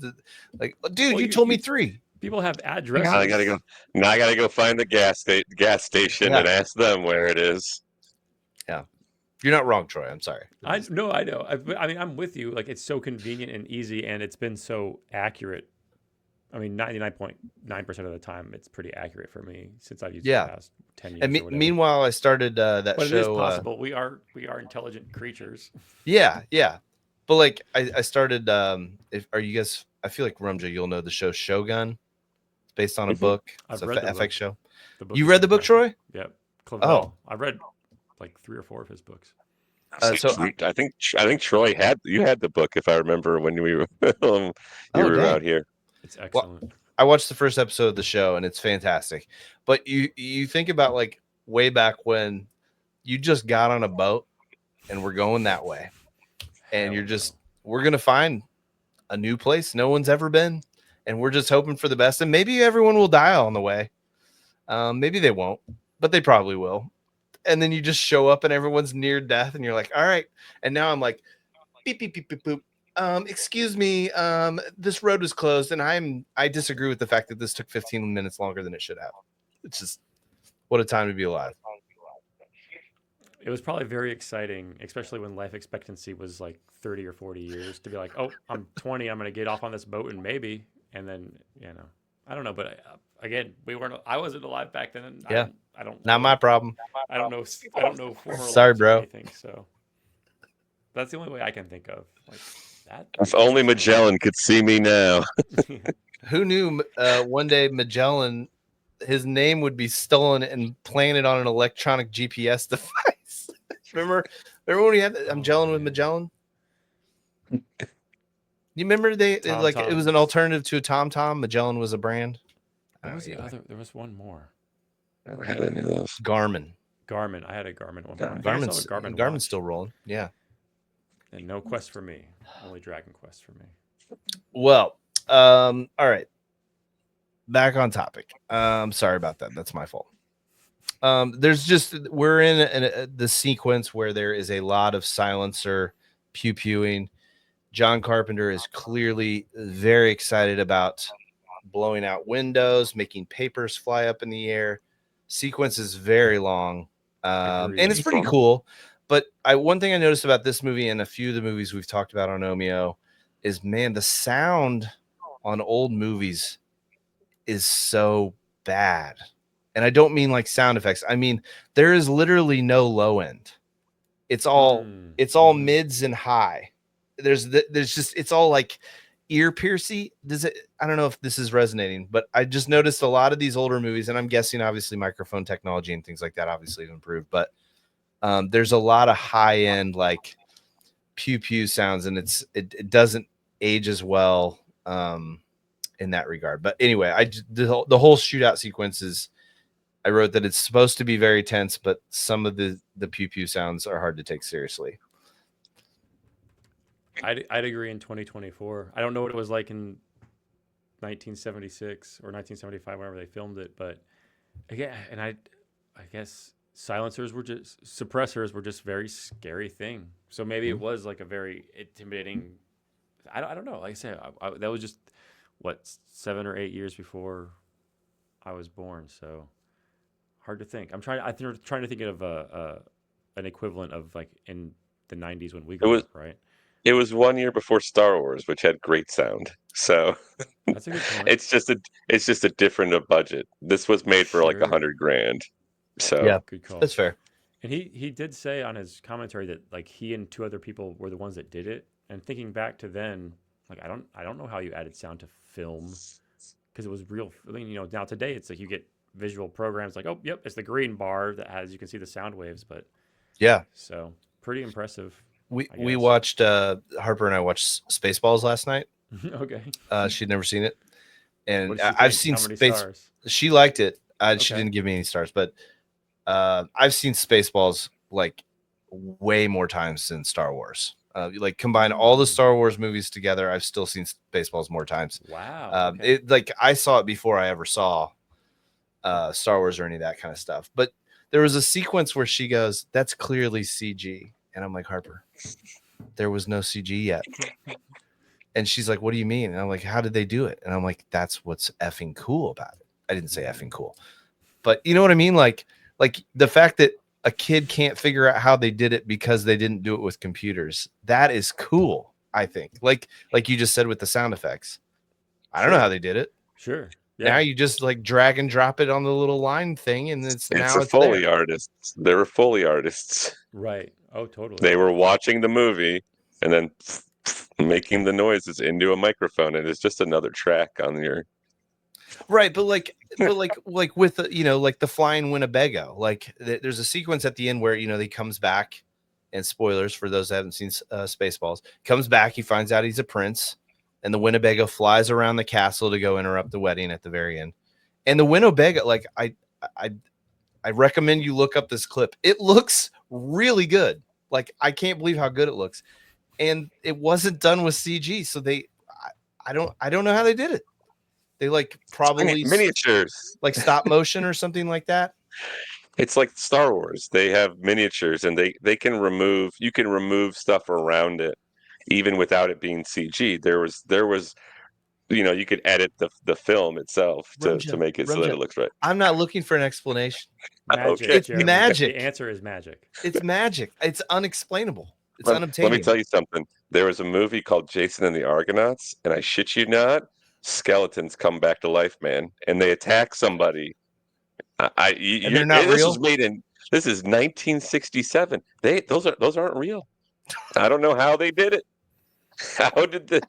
like, dude, Well, you told me 3. People have addresses. Now I gotta go. Now I gotta go find the gas station and ask them where it is. Yeah, you're not wrong, Troy. I'm sorry. I know. I mean, I'm with you. Like, it's so convenient and easy, and it's been so accurate. I mean, 99.9% of the time, it's pretty accurate for me since I've used it the past 10 years. And or whatever. meanwhile, I started that but show. It is possible. We are intelligent creatures. Yeah. But like, I started. Are you guys? I feel like Rumja, you'll know the show Shogun. It's based on a book. It's I've read the FX book. show. The book You is read the book, fantastic. Troy? Yep. Clavel. I've read like 3 or 4 of his books. So I think Troy had the book if I remember when we were you were dang. out here. It's excellent. I watched the first episode of the show and it's fantastic. But you think about like way back when you just got on a boat and we're going that way, and we're gonna find a new place no one's ever been, and we're just hoping for the best. And maybe everyone will die on the way. Maybe they won't, but they probably will. And then you just show up and everyone's near death, and you're like, all right. And now I'm like, beep beep beep beep boop. Excuse me, this road was closed, and I disagree with the fact that this took 15 minutes longer than it should have. It's just what a time to be alive. It was probably very exciting, especially when life expectancy was like 30 or 40 years, to be like, oh, I'm 20, I'm going to get off on this boat and maybe, and then, I don't know. But again, I wasn't alive back then. And Yeah. I don't Not my problem. I don't know former Sorry, lives or bro. anything, so that's the only way I can think of. Like that. If only Magellan could see me now. Who knew one day Magellan, his name would be stolen and planted on an electronic GPS device? remember when he had Magellan with Magellan? You remember it was an alternative to a TomTom. Magellan was a brand. What was the other? There was one more. Never had any of those. Garmin. I had a Garmin one. I Garmin's still have a Garmin Garmin's watch. still rolling. Yeah. And no Quest for me. Only Dragon Quest for me. Well, all right. Back on topic. Sorry about that. That's my fault. We're in the sequence where there is a lot of silencer pew-pewing. John Carpenter is clearly very excited about blowing out windows, making papers fly up in the air. Sequence is very long. And it's pretty cool. But one thing I noticed about this movie and a few of the movies we've talked about on OMIO is, man, the sound on old movies is so bad. And I don't mean like sound effects. I mean, there is literally no low end. It's all mids and high. There's just, it's all like ear piercy. I don't know if this is resonating, but I just noticed a lot of these older movies, and I'm guessing obviously microphone technology and things like that obviously have improved, but there's a lot of high end like pew pew sounds, and it doesn't age as well in that regard. But anyway, the whole shootout sequences, I wrote that it's supposed to be very tense, but some of the pew pew sounds are hard to take seriously. I'd agree in 2024. I don't know what it was like in 1976 or 1975, whenever they filmed it, but again, and I guess suppressors were just very scary thing. So maybe it was like a very intimidating. I don't know. Like I said, that was just what 7 or 8 years before I was born. So hard to think. I'm trying to think of an equivalent of like in the 90s when we grew up, right? It was 1 year before Star Wars, which had great sound. So that's a good point. It's just a different budget. This was made for like $100,000. So yeah, good call. That's fair. And he did say on his commentary that like he and 2 other people were the ones that did it. And thinking back to then, like I don't know how you added sound to film because it was real. I mean, now today it's like you get visual programs like, oh, yep, it's the green bar that has, you can see the sound waves, but yeah, so pretty impressive. We watched Harper and I watched Spaceballs last night. Okay. She'd never seen it, and I've seen Space. She liked it. She didn't give me any stars, but I've seen Spaceballs like way more times than Star Wars. Like combine all the Star Wars movies together, I've still seen Spaceballs more times. Wow. It like I saw it before I ever saw Star Wars or any of that kind of stuff. But there was a sequence where she goes, "That's clearly CG," and I'm like, Harper, there was no CG yet. And she's like, "What do you mean?" And I'm like, "How did they do it?" And I'm like, "That's what's effing cool about it." I didn't say effing cool, but you know what I mean? Like the fact that a kid can't figure out how they did it because they didn't do it with computers. That is cool, I think. Like you just said with the sound effects. I don't know how they did it. Sure. Yeah. Now you just like drag and drop it on the little line thing, and it's a Foley artist. They were Foley artists. Right. Oh, totally. They were watching the movie and then making the noises into a microphone, and it's just another track on your right. But like with like the flying Winnebago, like there's a sequence at the end where he comes back, and spoilers for those that haven't seen Spaceballs, comes back, he finds out he's a prince, and the Winnebago flies around the castle to go interrupt the wedding at the very end. And the Winnebago, like I recommend you look up this clip. It looks really good. Like I can't believe how good it looks. And it wasn't done with CG, so I don't know how they did it. They like probably miniatures, like stop motion or something like that. It's like Star Wars. They have miniatures, and you can remove stuff around it, even without it being CG. There was you could edit the film itself to make it so that it looks right. I'm not looking for an explanation. Magic. It's Jeremy. magic. The answer is magic. It's magic. It's unexplainable. It's unobtainium. Let me tell you something. There was a movie called Jason and the Argonauts, and I shit you not, skeletons come back to life, man, and they attack somebody. And they're not real. This is 1967. Those aren't real. I don't know how they did it. How did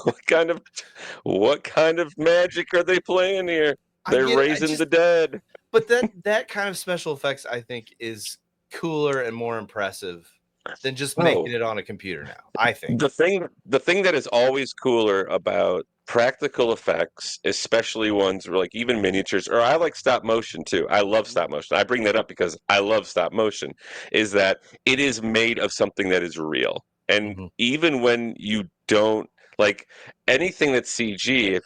what kind of magic are they playing here? They're raising the dead. But that kind of special effects, I think, is cooler and more impressive than just making it on a computer now. I think the thing that is always cooler about practical effects, especially ones like even miniatures, or I like stop motion too. I love stop motion. I bring that up because I love stop motion, is that it is made of something that is real. And even when you don't like anything that's CG,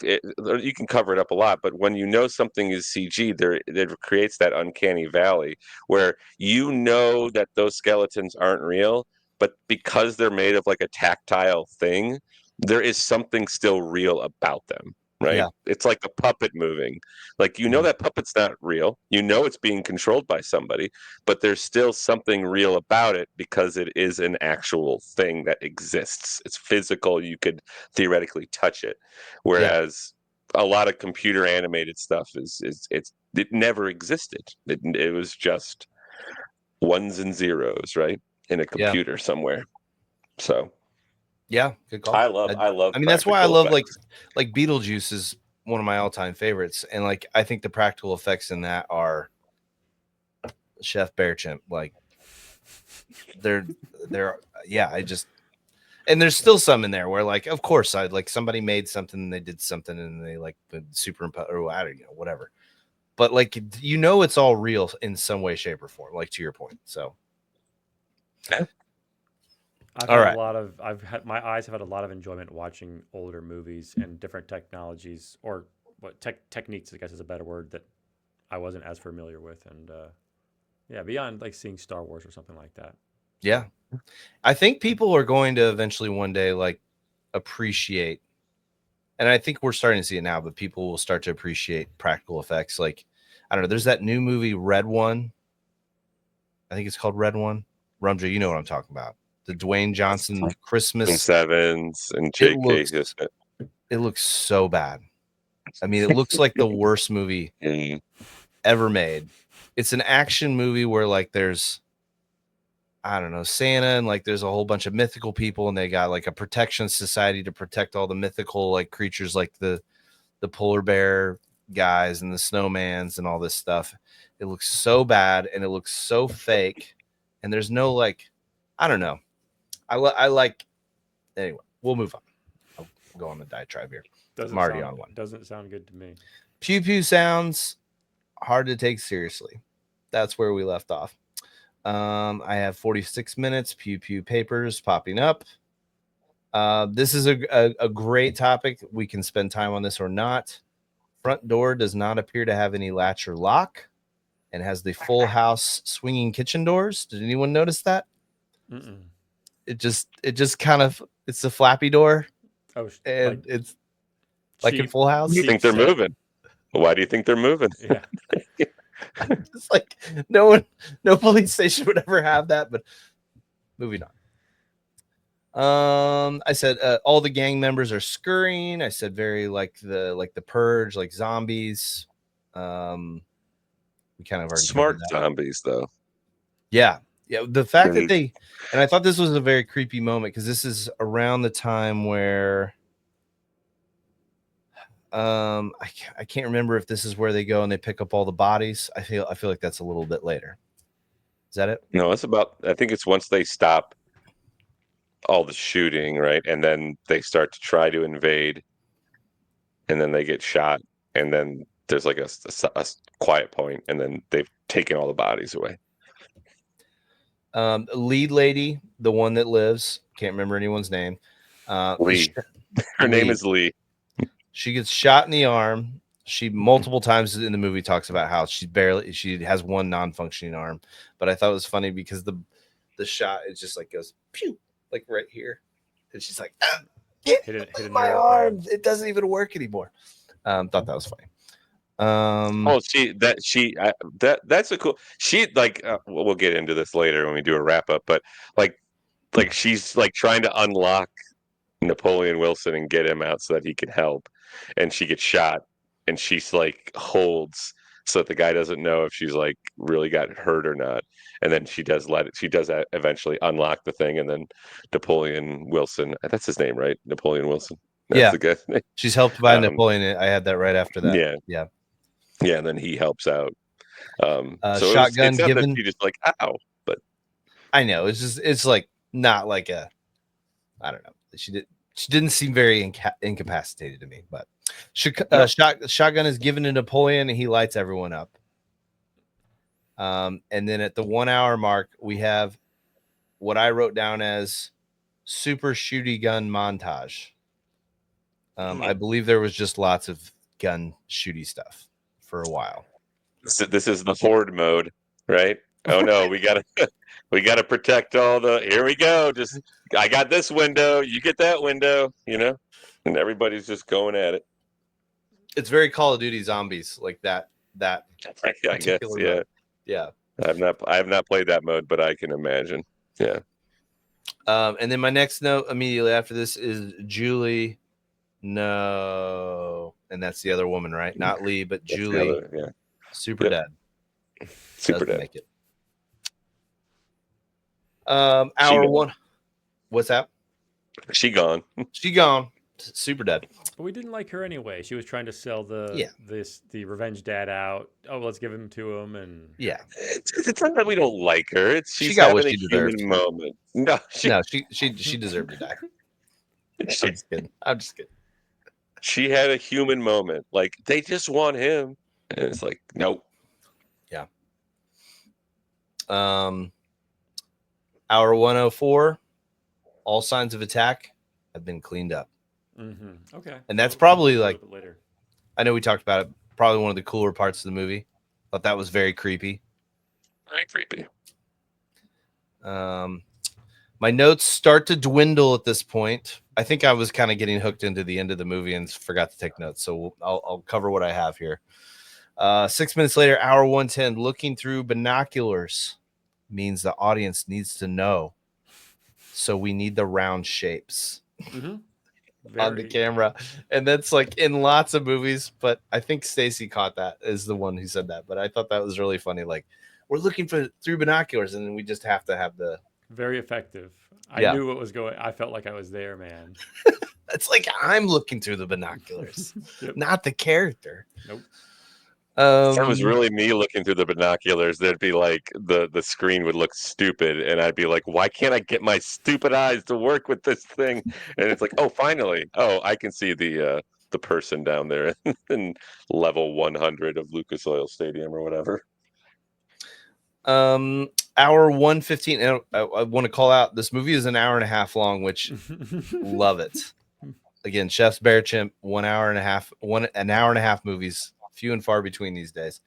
you can cover it up a lot, but when you know something is CG, it creates that uncanny valley where that those skeletons aren't real, but because they're made of like a tactile thing, there is something still real about them. right? Yeah. It's like a puppet moving. Like, you know, that puppet's not real. You know, it's being controlled by somebody, but there's still something real about it because it is an actual thing that exists. It's physical. You could theoretically touch it. Whereas a lot of computer animated stuff it never existed. It was just ones and zeros, right? In a Yeah. computer somewhere. So Yeah, good call. I love I mean, that's why I practical love effects. like Beetlejuice is one of my all-time favorites, and like I think the practical effects in that are Chef Bearchimp. Like they're yeah, I just and there's still some in there where like of course I like somebody made something and they did something and they like superimpose or I don't know whatever. But like you know it's all real in some way, shape, or form, like to your point. So I've All had right. a lot of my eyes have had a lot of enjoyment watching older movies and different technologies or what techniques, I guess is a better word, that I wasn't as familiar with. And yeah, beyond like seeing Star Wars or something like that. Yeah. I think people are going to eventually one day like appreciate, and I think we're starting to see it now, but people will start to appreciate practical effects. Like, I don't know, there's that new movie, Red One. I think it's called Red One. Rumja, you know what I'm talking about. The Dwayne Johnson And Christmas. Sevens and It JK. looks so bad. I mean, it looks like the worst movie ever made. It's an action movie where like there's I don't know, Santa and like there's a whole bunch of mythical people and they got like a protection society to protect all the mythical like creatures like the polar bear guys and the snowmans and all this stuff. It looks so bad and it looks so fake and there's no like I don't know. I like anyway, we'll move on. I'll go on the diatribe here. I'm already on one. Doesn't sound good to me. Pew pew sounds hard to take seriously. That's where we left off. I have 46 minutes. Pew pew papers popping up. This is a great topic. We can spend time on this or not. Front door does not appear to have any latch or lock and has the full house swinging kitchen doors. Did anyone notice that? Mm-mm. It just kind of it's a flappy door Oh, and it's like in Full House. You think they're moving? Why do you think they're moving? Yeah. It's like no police station would ever have that, but moving on. I said all the gang members are scurrying. I said very like the purge, like zombies. We kind of already smart zombies though. Yeah. The fact that they and I thought this was a very creepy moment because this is around the time where I can't remember if this is where they go and they pick up all the bodies. I feel like that's a little bit later. Is that it? No, it's about I think it's once they stop all the shooting, right? And then they start to try to invade and then they get shot and then there's like a quiet point and then they've taken all the bodies away. Lead lady, the one that lives, can't remember anyone's name. Lee. Her name is Lee. She gets shot in the arm. She multiple times in the movie talks about how she has one non-functioning arm. But I thought it was funny because the shot it just like goes pew like right here, and she's like, hit my arm. It doesn't even work anymore. Thought that was funny. That's a cool. She like we'll get into this later when we do a wrap up. But like she's like trying to unlock Napoleon Wilson and get him out so that he can help, and she gets shot, and she's like holds so that the guy doesn't know if she's like really got hurt or not, and then she does eventually unlock the thing, and then Napoleon Wilson, that's his name, right? Napoleon Wilson. That's the guy's name. She's helped by Napoleon. I had that right after that. Yeah, and then he helps out. So shotgun it's not given. that she just like ow, but I know it's like not like a I don't know. She didn't seem very incapacitated to me, but shotgun is given to Napoleon and he lights everyone up. And then at the 1 hour mark, we have what I wrote down as super shooty gun montage. I believe there was just lots of gun shooty stuff for a while. This is the horde mode, right? Oh no, we gotta protect all the. Here we go. Just I got this window. You get that window. And everybody's just going at it. It's very Call of Duty Zombies, like that. I guess, particular yeah. mode. Yeah. I have not played that mode, but I can imagine. Yeah. And then my next note immediately after this is Julie. No, and that's the other woman, right? Not Lee, but That's the Julie. other, yeah. Super Yep. dead. Super Doesn't dead. make it. Hour gone. one. What's that? She gone. She gone. Super dead. But we didn't like her anyway. She was trying to sell Yeah. the revenge dad out. Oh, let's give him to him, and Yeah. It's not that we don't like her. It's She she's got what having a she human deserved. moment. No, She deserved to die. I'm she, just kidding. I'm just kidding. she had a human moment. Like, they just want him. And it's like, nope. Yeah. Hour 104. All signs of attack have been cleaned up. okay. And that's probably A little like, bit later. I know we talked about it, probably one of the cooler parts of the movie. Thought that was very creepy. Very creepy. My notes start to dwindle at this point. I think I was kind of getting hooked into the end of the movie and forgot to take notes. So I'll cover what I have here. 6 minutes later, hour 110, looking through binoculars means the audience needs to know. So we need the round shapes on the camera. And that's like in lots of movies, but I think Stacy caught that as the one who said that. But I thought that was really funny. Like, we're looking through binoculars, and then we just have to have the Very effective. I Yeah. knew what was going. I felt like I was there, man. It's like I'm looking through the binoculars, Yep. not the character. Nope. If that was really me looking through the binoculars, there'd be like the screen would look stupid, and I'd be like, why can't I get my stupid eyes to work with this thing? And it's like, oh, finally. Oh, I can see the person down there in level 100 of Lucas Oil Stadium or whatever. Hour 115. And I want to call out, this movie is an hour and a half long, which love it. Again, Chef's Bear Chimp, an hour and a half movies, few and far between these days.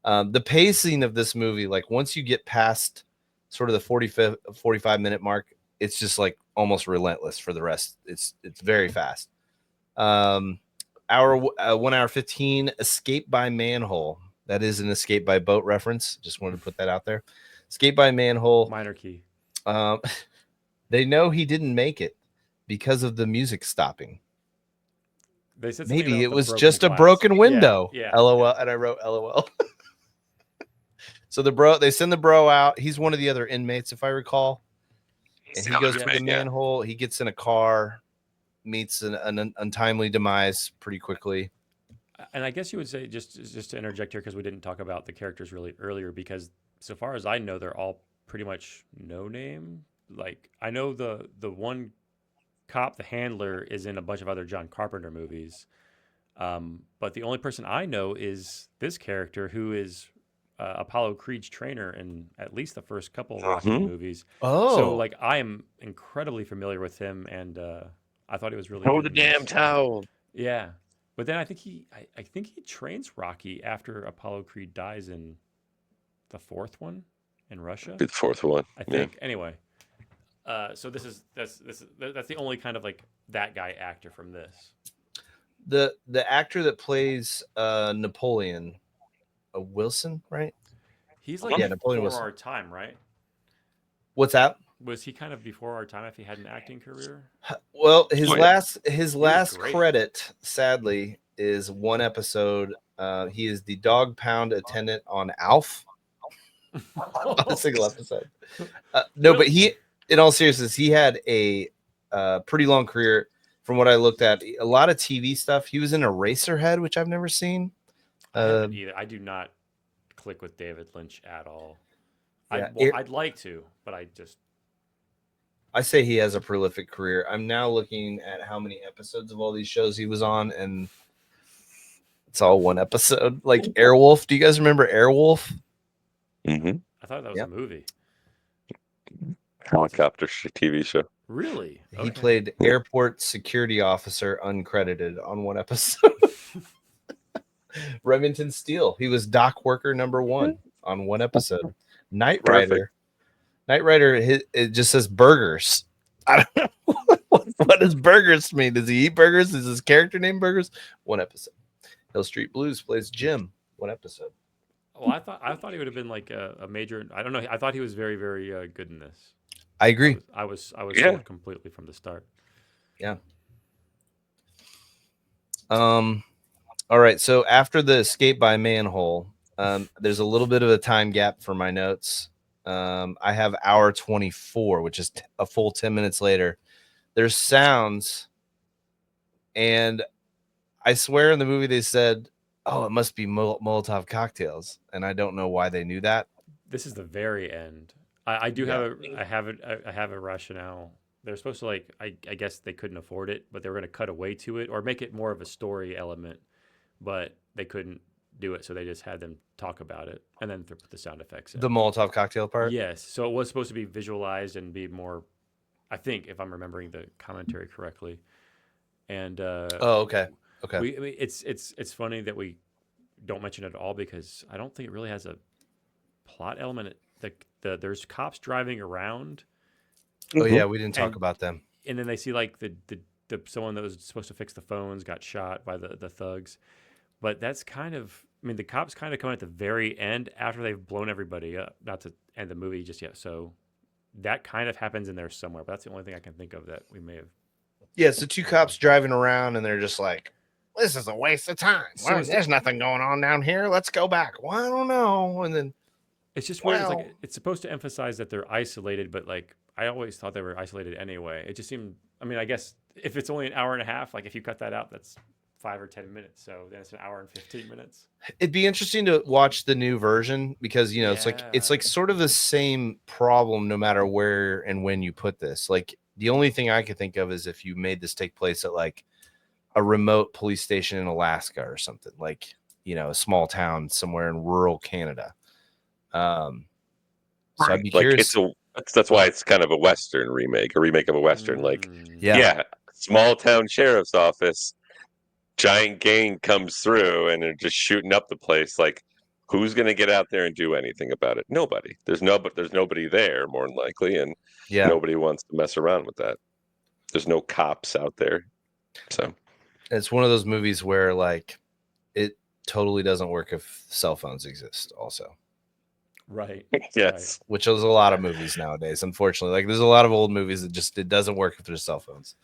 The pacing of this movie, like once you get past sort of the 45-minute mark, it's just like almost relentless for the rest. It's very fast. Hour 1 hour 15, Escape by Manhole. That is an Escape by Boat reference. Just wanted to put that out there. Escape by Manhole. Minor key. They know he didn't make it because of the music stopping. They said Maybe it was broken just a glass. broken window. Yeah. LOL. And I wrote LOL. So they send the bro out. He's one of the other inmates, if I recall. And he goes to the manhole. He gets in a car, meets an untimely demise pretty quickly. And I guess you would say, just to interject here, because we didn't talk about the characters really earlier, because so far as I know, they're all pretty much no name. Like, I know the one cop, the handler, is in a bunch of other John Carpenter movies. But the only person I know is this character, who is Apollo Creed's trainer in at least the first couple Rocky movies. Oh. So, like, I am incredibly familiar with him, and I thought he was really Oh, good the in this. damn towel. Yeah. But then I think he trains Rocky after Apollo Creed dies in the fourth one in Russia. The fourth one, I think. Anyway, so that's the only kind of like that guy actor from this. The actor that plays Napoleon, Wilson, right? He's like Napoleon before Wilson. our time, right? What's that? Was he kind of before our time if he had an acting career? Well, his Oh, yeah. last great. credit, sadly, is one episode. He is the dog pound attendant on Alf. On a single episode. No, but he, in all seriousness, he had a pretty long career. From what I looked at, a lot of TV stuff. He was in Eraserhead, which I've never seen. I haven't either. I do not click with David Lynch at all. Yeah, I'd like to, but I say he has a prolific career. I'm now looking at how many episodes of all these shows he was on, and it's all one episode. Like Airwolf. Do you guys remember Airwolf? Mm-hmm. I thought that was a movie. Helicopter TV show. Really? He played airport security officer, uncredited, on one episode. Remington Steele. He was dock worker number 1 on one episode. Knight Rider. It just says burgers. I don't know what does burgers mean. Does he eat burgers? Is his character named Burgers? One episode. Hill Street Blues plays Jim. What episode? Well, I thought he would have been like a major. I don't know. I thought he was very very good in this. I agree. I was Yeah. sold completely from the start. Yeah. All right. So after the escape by manhole, there's a little bit of a time gap for my notes. I have hour 24, which is a full 10 minutes later. There's sounds, and I swear in the movie they said, "Oh, it must be Molotov cocktails," and I don't know why they knew that. This is the very end. I do Yeah. have I have a rationale. They're supposed to like I guess they couldn't afford it, but they were going to cut away to it or make it more of a story element, but they couldn't do it, so they just had them talk about it and then put the sound effects in. The Molotov cocktail part. Yes, so it was supposed to be visualized and be more. I think if I'm remembering the commentary correctly, and Oh, okay. Okay. I mean, it's funny that we don't mention it at all because I don't think it really has a plot element. There's cops driving around, Oh yeah, we didn't talk And- about them. and then they see like the someone that was supposed to fix the phones got shot by the thugs. But that's kind of, I mean, the cops kind of come at the very end after they've blown everybody up. Not to end the movie just yet. So that kind of happens in there somewhere. But that's the only thing I can think of that we may have. Yeah, so two cops driving around and they're just like, "This is a waste of time. So Well, is there's nothing going on down here. Let's go back." Well, I don't know. And then It's just weird. It's Well- like it's supposed to emphasize that they're isolated, but like I always thought they were isolated anyway. It just seemed. I mean, I guess if it's only an hour and a half, like if you cut that out, that's 5 or 10 minutes. So then it's an hour and 15 minutes. it'd be interesting to watch the new version because it's like Yeah. sort of the same problem no matter where and when you put this. Like the only thing I could think of is if you made this take place at like a remote police station in Alaska or something, like a small town somewhere in rural Canada. So I'd be Like curious. that's why it's kind of a Western remake, a remake of a Western. Like, Mm. Yeah. small town sheriff's office, giant gang comes through and they're just shooting up the place. Like, who's going to get out there and do anything about it? Nobody. There's nobody there, more than likely, and Yeah. nobody wants to mess around with that. There's no cops out there, so It's one of those movies where like it totally doesn't work if cell phones exist also, Right. yes. which is a lot of movies nowadays, unfortunately. Like there's a lot of old movies that just it doesn't work if there's cell phones.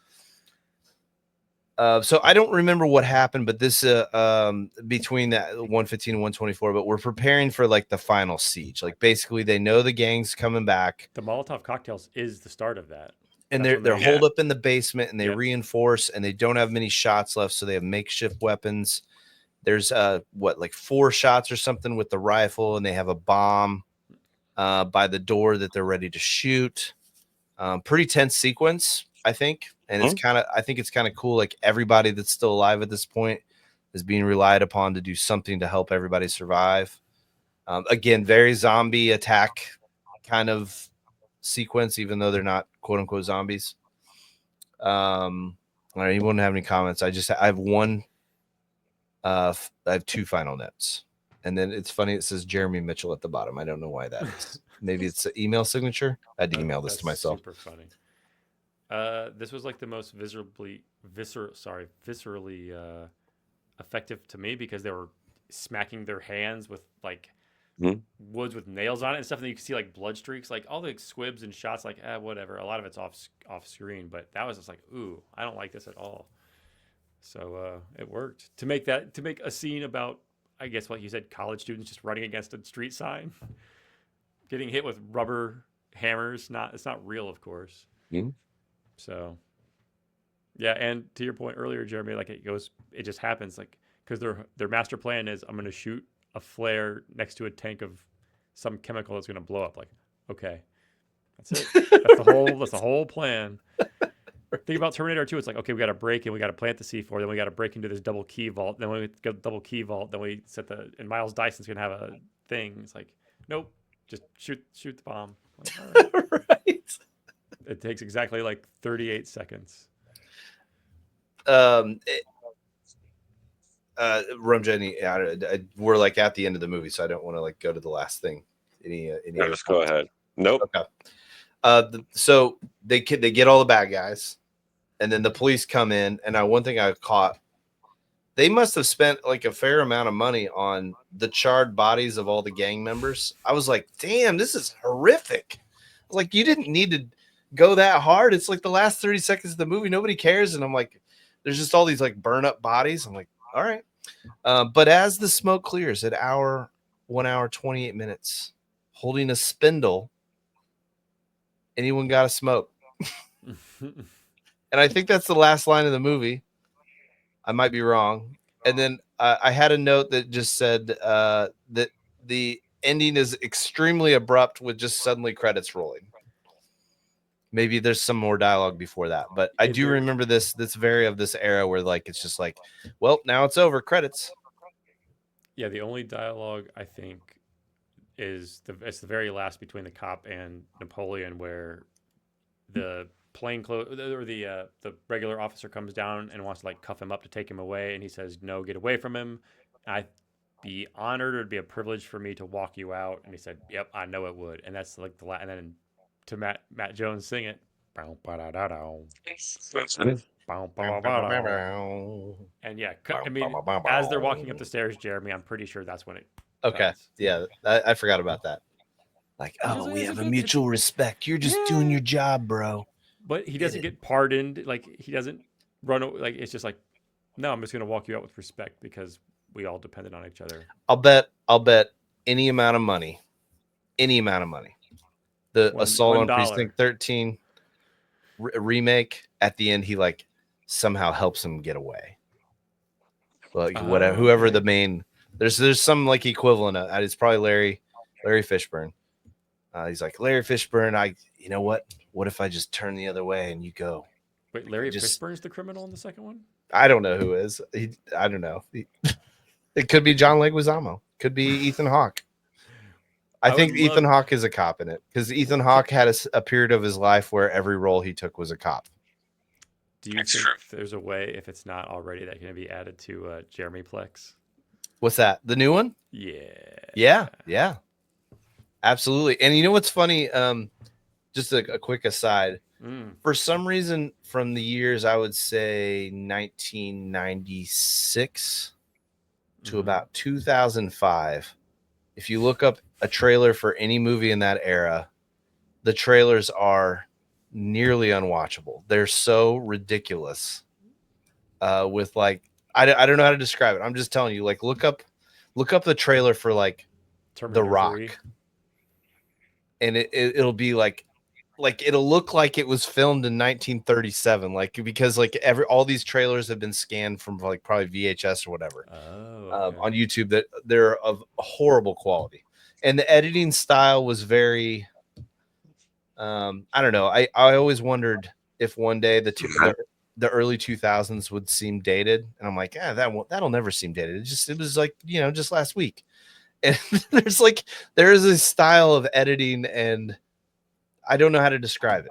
So I don't remember what happened, but this between that 115 and 124, but we're preparing for like the final siege. Like basically they know the gang's coming back The Molotov cocktails is the start of that. and That's they're when they- holed up in the basement and they Yep. reinforce and they don't have many shots left, so they have makeshift weapons. There's like 4 shots or something with the rifle, and they have a bomb by the door that they're ready to shoot. Pretty tense sequence, I think, and I think it's kind of cool. Like everybody that's still alive at this point is being relied upon to do something to help everybody survive. Again, very zombie attack kind of sequence, even though they're not quote unquote zombies. All right, anyone have any comments? I have one. I have 2 final notes, and then it's funny. It says Jeremy Mitchell at the bottom. I don't know why that is. Maybe it's an email signature. I had to email this to That's myself. Super funny. This was like the most viscerally effective to me because they were smacking their hands with like woods with nails on it and stuff. And you can see like blood streaks, like all the squibs and shots, like whatever. A lot of it's off screen, but that was just like, ooh, I don't like this at all. So it worked to make a scene about, I guess what you said, college students just running against a street sign, getting hit with rubber hammers. It's not real, of course. Mhm. So, yeah, and to your point earlier, Jeremy, like it just happens, like because their master plan is I'm going to shoot a flare next to a tank of some chemical that's going to blow up. Like, okay, that's it. That's the whole plan. Think about Terminator 2. It's like, okay, we got to break and we got to plant the C4. Then we got to break into this double key vault. Then when we go double key vault, then we set and Miles Dyson's going to have a thing. It's like, nope, just shoot the bomb. Like, all right. Right. It takes exactly like 38 seconds. Rum Jenny, we're like at the end of the movie, so I don't want to like go to the last thing. Any No, other just go ahead. Nope. Okay. So they get all the bad guys, and then the police come in. And one thing I caught they must have spent like a fair amount of money on the charred bodies of all the gang members. I was like, damn, this is horrific. Like, you didn't need to go that hard. It's like the last 30 seconds of the movie. Nobody cares. And I'm like, there's just all these like burn up bodies. I'm like, all right. But as the smoke clears at 1 hour, 28 minutes, holding a spindle, anyone got to smoke. And I think that's the last line of the movie. I might be wrong. And then I had a note that just said that the ending is extremely abrupt with just suddenly credits rolling. Maybe there's some more dialogue before that, but I do remember this very of this era where like it's just like, well, now it's over, credits. Yeah, the only dialogue I think is it's the very last between the cop and Napoleon, where the plainclothes or the regular officer comes down and wants to like cuff him up to take him away, and he says, "No, get away from him. I'd be honored. It'd be a privilege for me to walk you out." And he said, "Yep, I know it would." And that's like and then to Matt Jones sing it. And yeah, I mean, as they're walking up the stairs, Jeremy, I'm pretty sure that's when it. Okay, cuts. yeah, I forgot about that. Like, oh, we have a mutual respect. You're just doing your job, bro. But he doesn't get pardoned. Like, he doesn't run. Like, it's just like, no, I'm just gonna walk you out with respect because we all depended on each other. I'll bet any amount of money. The Assault on Precinct 13 remake, at the end, he like somehow helps him get away. Like whatever, whoever the main, there's some like equivalent of that. It's probably Larry Fishburne. He's like, Larry Fishburne, you know what? What if I just turn the other way and you go? Wait, Larry Fishburne's the criminal in the second one? I don't know who is. I don't know. It could be John Leguizamo. Could be Ethan Hawke. I think Ethan Hawke is a cop in it because Ethan Hawke had a period of his life where every role he took was a cop. Do you think there's a way, if it's not already, that can be added to Jeremy Plex? What's that? The new one? Yeah. Absolutely. And you know what's funny? Just a quick aside. For some reason, from the years, I would say 1996 to about 2005, if you look up a trailer for any movie in that era, the trailers are nearly unwatchable. They're so ridiculous. With like, I don't know how to describe it. I'm just telling you, like, look up the trailer for like Terminator The Rock, 3. And it'll be like it'll look like it was filmed in 1937, like, because like all these trailers have been scanned from like probably VHS or whatever on YouTube, that they're of horrible quality, and the editing style was very I don't know. I always wondered if one day the early 2000s would seem dated, and I'm like, that'll never seem dated. It was like, just last week. And there is a style of editing, and I don't know how to describe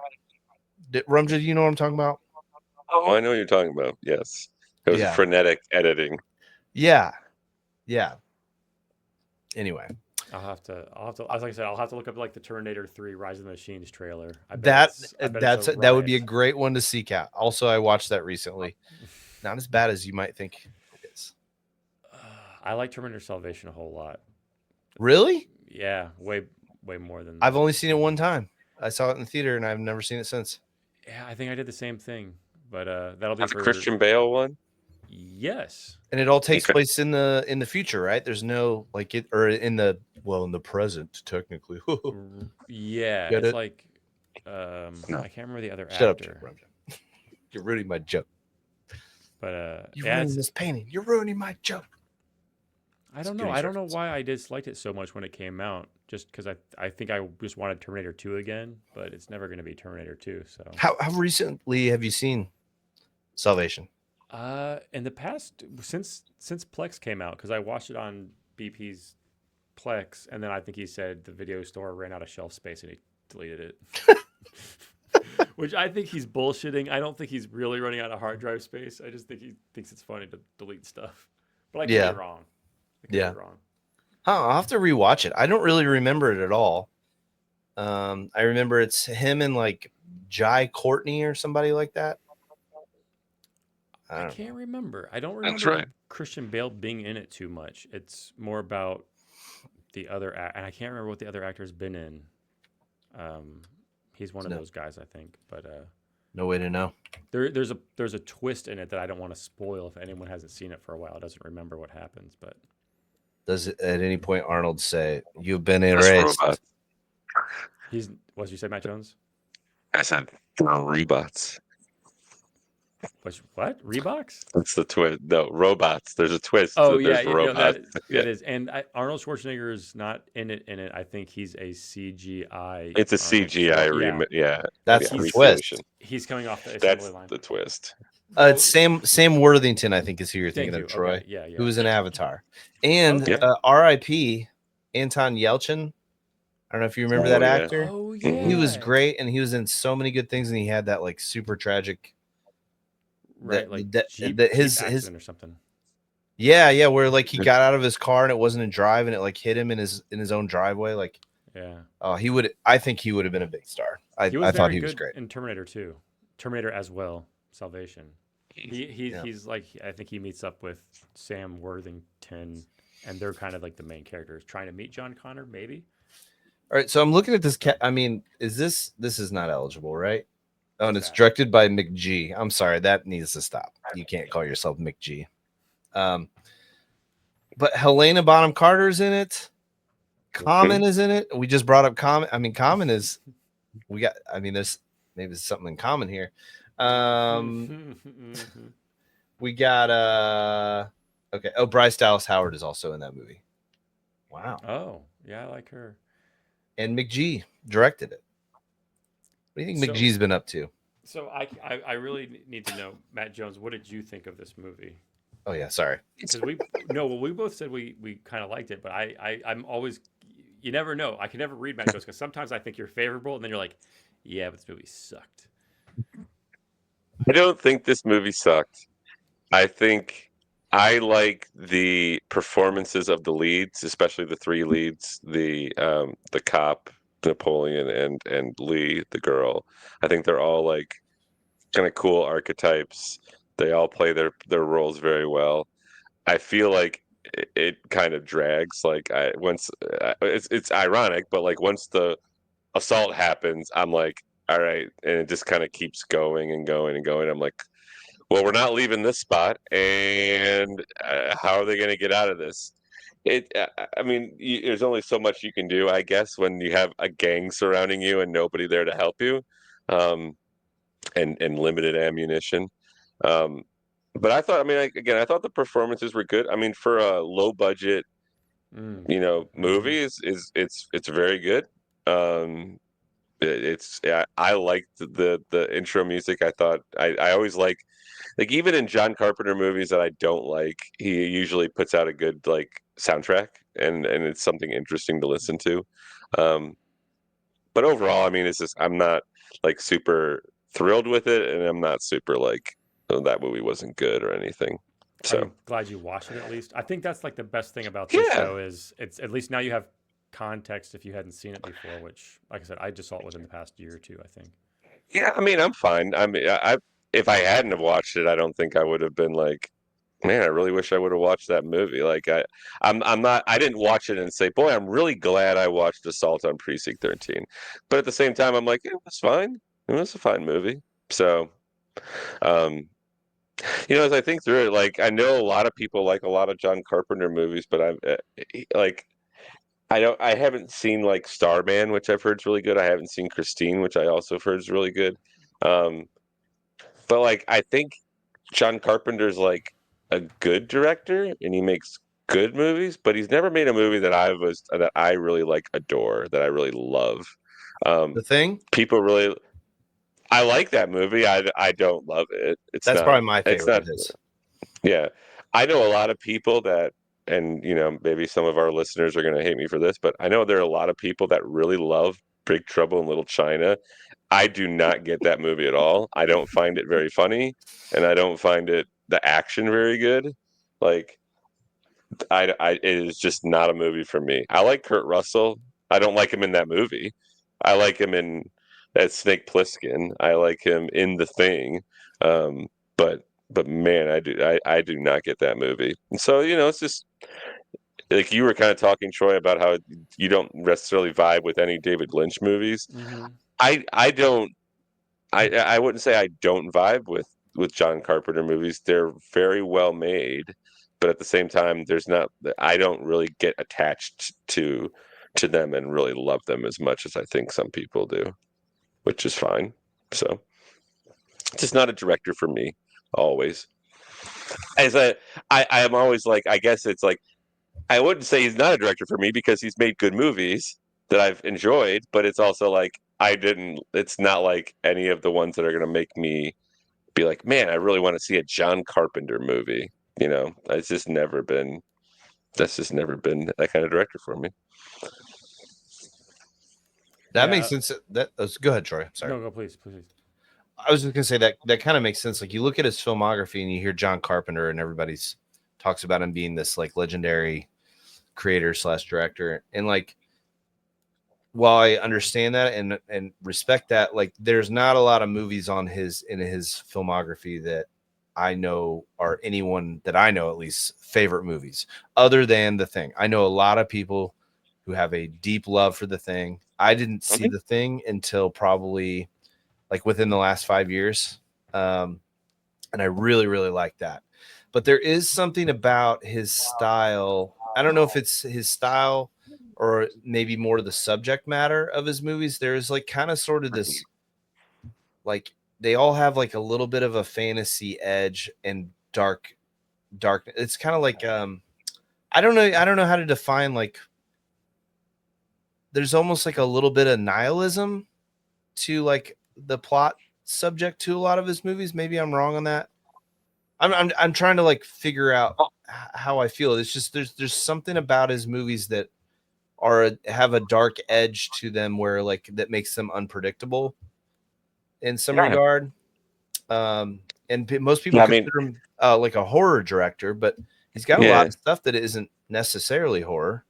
it. Rumja, do you know what I'm talking about? Oh, I know what you're talking about. Yes, it was frenetic editing. Yeah. Anyway, I'll have to. As I said, I'll have to look up like the Terminator 3: Rise of the Machines trailer. That would be a great one to seek out. Also, I watched that recently. Not as bad as you might think it is. I like Terminator Salvation a whole lot. Really? Yeah, way more than. I've only seen it one time. I saw it in the theater, and I've never seen it since. Yeah, I think I did the same thing, but that'll be for the Christian Bale one. Yes, and it all takes place in the future, right? There's no like it, or in the present technically. Yeah, it's like I can't remember the other actor. Shut up, you're ruining my joke. But you're ruining this painting. You're ruining my joke. I don't know. I don't know why I disliked it so much when it came out. Just because I think I just wanted Terminator 2 again, but it's never going to be Terminator 2. So how recently have you seen Salvation? In the past, since Plex came out, because I watched it on BP's Plex, and then I think he said the video store ran out of shelf space and he deleted it. Which I think he's bullshitting. I don't think he's really running out of hard drive space. I just think he thinks it's funny to delete stuff. But I could be wrong. Be wrong. I'll have to rewatch it. I don't really remember it at all. I remember it's him and like Jai Courtney or somebody like that. I can't remember. I don't remember. That's right. Christian Bale being in it too much. It's more about the other and I can't remember what the other actor's been in. He's one of those guys, I think. But no way to know. There's a twist in it that I don't want to spoil if anyone hasn't seen it for a while, doesn't remember what happens. But does it at any point Arnold say, "You've been That's erased"? robot. he's what you say, Matt Jones? I said robots. What? Reeboks? That's the twist. No, robots. There's a twist. Oh There's yeah, robots. that is. And Arnold Schwarzenegger is not in it. I think he's a CGI. It's a Arnold CGI Schwar- remake. Yeah, That's yeah, the resolution. twist. He's coming off the assembly That's line. the twist. It's Sam Worthington, I think, is who you're Thank thinking you. of, Troy. Okay, yeah. Who was in Avatar. And Okay. R.I.P. Anton Yelchin. I don't know if you remember that yeah. actor. Oh yeah. He was great, and he was in so many good things, and he had that like super tragic. Right, that- like that- Jeep, that his accident or something. Yeah, where like he got out of his car and it wasn't in drive, and it like hit him in his own driveway. Like, Yeah. he would. I think he would have been a big star. I thought he was great in Terminator 2. Terminator as well. Salvation. He's like, I think he meets up with Sam Worthington, and they're kind of like the main characters trying to meet John Connor, maybe. All right, so I'm looking at this. I mean, this is not eligible, right? Oh, and What's it's that? directed by McG. I'm sorry, that needs to stop. You can't call yourself McG. But Helena Bonham Carter's in it. Common is in it. We just brought up Common. I mean, Common is. We got. I mean, there's maybe something in common here. We got okay. Oh, Bryce Dallas Howard is also in that movie. Wow. Oh, yeah, I like her. And McG directed it. What do you think McGee's been up to? So I really need to know, Matt Jones, what did you think of this movie? Oh yeah, sorry. Because we both said we kind of liked it, but I'm always, you never know. I can never read Matt Jones because sometimes I think you're favorable, and then you're like, yeah, but this movie sucked. I don't think this movie sucked. I think I like the performances of the leads, especially the three leads, the cop, Napoleon, and Lee, the girl. I think they're all like kind of cool archetypes. They all play their roles very well. I feel like it kind of drags. Like it's ironic, but like once the assault happens, I'm like, all right, and it just kind of keeps going and going and going. I'm like, well, we're not leaving this spot, and how are they going to get out of this? I mean, there's only so much you can do, I guess, when you have a gang surrounding you and nobody there to help you, and limited ammunition. But I thought, I mean, again, I thought the performances were good. I mean, for a low budget, movie, it's very good. I liked the intro music. I thought I always like even in John Carpenter movies that I don't like, he usually puts out a good like soundtrack, and it's something interesting to listen to. But overall, I mean, it's just I'm not like super thrilled with it, and I'm not super like, oh, that movie wasn't good or anything. So I'm glad you watched it at least. I think that's like the best thing about this show is it's at least now you have context if you hadn't seen it before, which, like I said, I just saw it within the past year or two, I think. yeah, I mean, I'm fine. I mean, if I hadn't have watched it, I don't think I would have been like, man, I really wish I would have watched that movie. Like I'm not. I didn't watch it and say, boy, I'm really glad I watched Assault on Precinct 13. But at the same time, I'm like, it was fine. It was a fine movie. So, as I think through it, like I know a lot of people like a lot of John Carpenter movies, but I'm like. I haven't seen like Starman, which I've heard is really good. I haven't seen Christine, which I also have heard is really good. But like I think John Carpenter's like a good director and he makes good movies, but he's never made a movie that I really like adore, that I really love. The Thing? People really I like that movie. I don't love it. That's probably my favorite. It's not. Yeah. I know a lot of people that, and maybe some of our listeners are going to hate me for this, but I know there are a lot of people that really love Big Trouble in Little China. I do not get that movie at all. I don't find it very funny, and I don't find the action very good. Like, it is just not a movie for me. I like Kurt Russell. I don't like him in that movie. I like him as Snake Plissken. I like him in The Thing. But man, I do not get that movie. And so, it's just like you were kind of talking, Troy, about how you don't necessarily vibe with any David Lynch movies. Mm-hmm. I don't. I wouldn't say I don't vibe with John Carpenter movies. They're very well made, but at the same time, I don't really get attached to them and really love them as much as I think some people do, which is fine. So it's just not a director for me. Always, as I am always like, I guess it's like I wouldn't say he's not a director for me because he's made good movies that I've enjoyed, but it's also like it's not like any of the ones that are going to make me be like, man, I really want to see a John Carpenter movie. That's just never been that kind of director for me. That makes sense. Go ahead, Troy. Sorry. No, please. I was just gonna say that kind of makes sense. Like you look at his filmography and you hear John Carpenter, and everybody's talks about him being this like legendary creator / director, and like while I understand that and respect that, like there's not a lot of movies in his filmography that I know are anyone that I know at least favorite movies other than The Thing. I know a lot of people who have a deep love for The Thing. I didn't see The Thing until probably like within the last 5 years. And I really, really like that. But there is something about his style. I don't know if it's his style or maybe more the subject matter of his movies. There is like kind of sort of this, like they all have like a little bit of a fantasy edge and dark. It's kind of like, I don't know how to define, like, there's almost like a little bit of nihilism to like the plot subject to a lot of his movies. Maybe I'm wrong on that. I'm trying to like figure out how I feel. It's just there's something about his movies that have a dark edge to them where like that makes them unpredictable in some regard. Most people consider him like a horror director, but he's got a lot of stuff that isn't necessarily horror.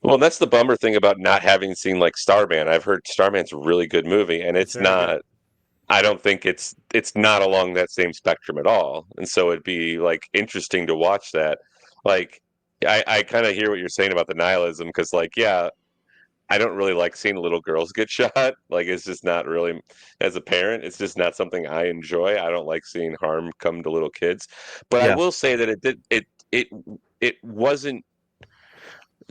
Well, that's the bummer thing about not having seen like Starman. I've heard Starman's a really good movie, and it's not. Good. I don't think it's not along that same spectrum at all. And so it'd be like interesting to watch that. Like, I kind of hear what you're saying about the nihilism because, like, yeah, I don't really like seeing little girls get shot. Like, it's just not really, as a parent, it's just not something I enjoy. I don't like seeing harm come to little kids. But I will say that it wasn't.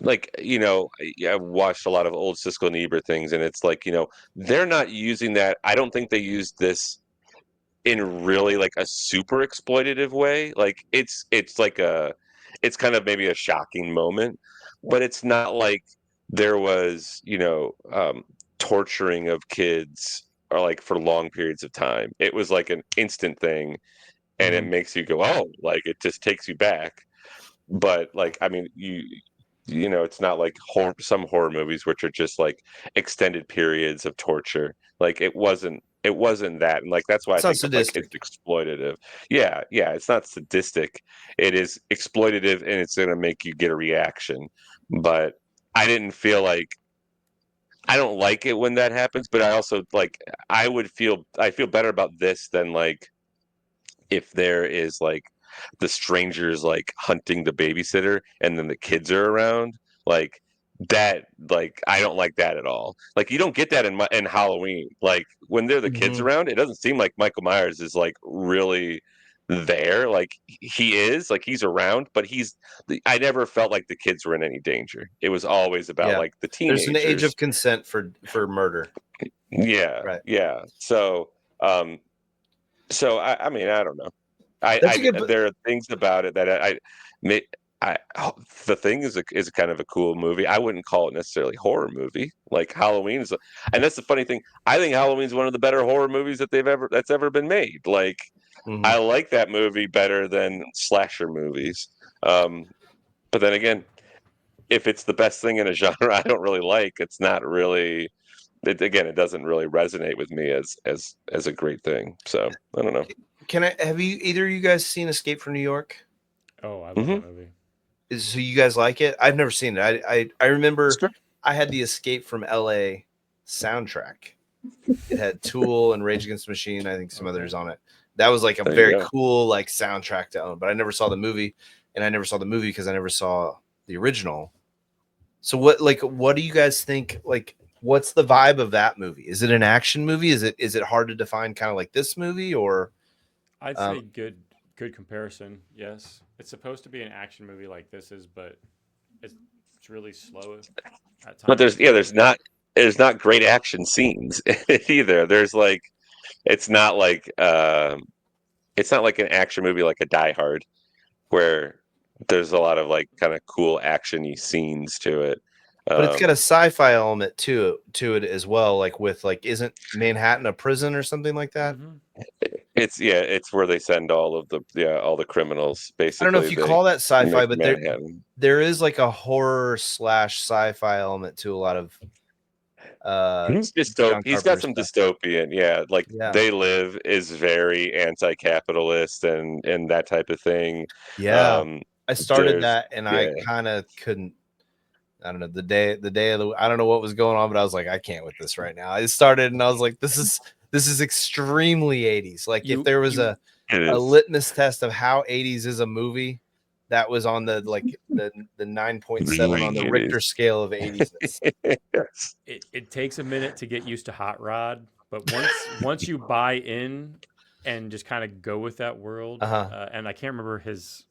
Like, I've watched a lot of old Siskel and Ebert things, and it's like, they're not using that. I don't think they used this in really like a super exploitative way. Like it's kind of maybe a shocking moment, but it's not like there was, torturing of kids or like for long periods of time. It was like an instant thing, and it makes you go, oh, like it just takes you back. But like, I mean, it's not like some horror movies which are just like extended periods of torture. Like it wasn't that, and like that's why I think it's like it's exploitative. Yeah, it's not sadistic. It is exploitative, and it's gonna make you get a reaction. But I didn't feel like I don't like it when that happens, but I also like I feel better about this than like if there is like the strangers like hunting the babysitter and then the kids are around, like that, like I don't like that at all. Like you don't get that in Halloween. Like when they're the kids around, it doesn't seem like Michael Myers is like really there. Like he is, like he's around, but I never felt like the kids were in any danger. It was always about like the teenagers. There's an age of consent for murder. Yeah, right. Yeah. So I mean, I don't know. There are things about it that The Thing is a kind of a cool movie. I wouldn't call it necessarily a horror movie. Like Halloween is, and that's the funny thing. I think Halloween is one of the better horror movies that's ever been made. Like I like that movie better than slasher movies. But then again, if it's the best thing in a genre I don't really like, it's not really. It doesn't really resonate with me as a great thing. So I don't know. Have either of you guys seen Escape from New York? Oh, I love that movie. So you guys like it? I've never seen it. I remember I had the Escape from LA soundtrack. It had Tool and Rage Against the Machine, I think some others on it. That was like a There you very go. cool like soundtrack to own. But I never saw the movie, and I never saw the movie because I never saw the original. So what do you guys think? Like, what's the vibe of that movie? Is it an action movie? Is it hard to define, kind of like this movie, or I'd say good comparison. Yes, it's supposed to be an action movie like this is, but it's really slow at But times. there's not great action scenes either. There's like it's not like it's not like an action movie like a Die Hard where there's a lot of like kind of cool actiony scenes to it. but it's got Um, a sci-fi element to it as well, like with like isn't Manhattan a prison or something like that? Hmm. it's where they send all the criminals I don't know if basically. you They call that sci-fi, make but Manhattan. there is like a horror / sci-fi element to a lot of John He's got Carpenter some stuff. dystopian, yeah. Like Yeah. They Live is very anti-capitalist and that type of thing. Yeah. Um, I started there's that and I yeah, kind of couldn't. I don't know the day of the. I don't know what was going on, but I was like, I can't with this right now. I started and I was like, this is extremely 80s. Like if You there was you it a is. litmus test of how 80s is a movie, that was on the 9.7 on the It Richter is. scale of 80s. Yes. it takes a minute to get used to Hot Rod, but once you buy in and just kind of go with that world, Uh-huh. and I can't remember his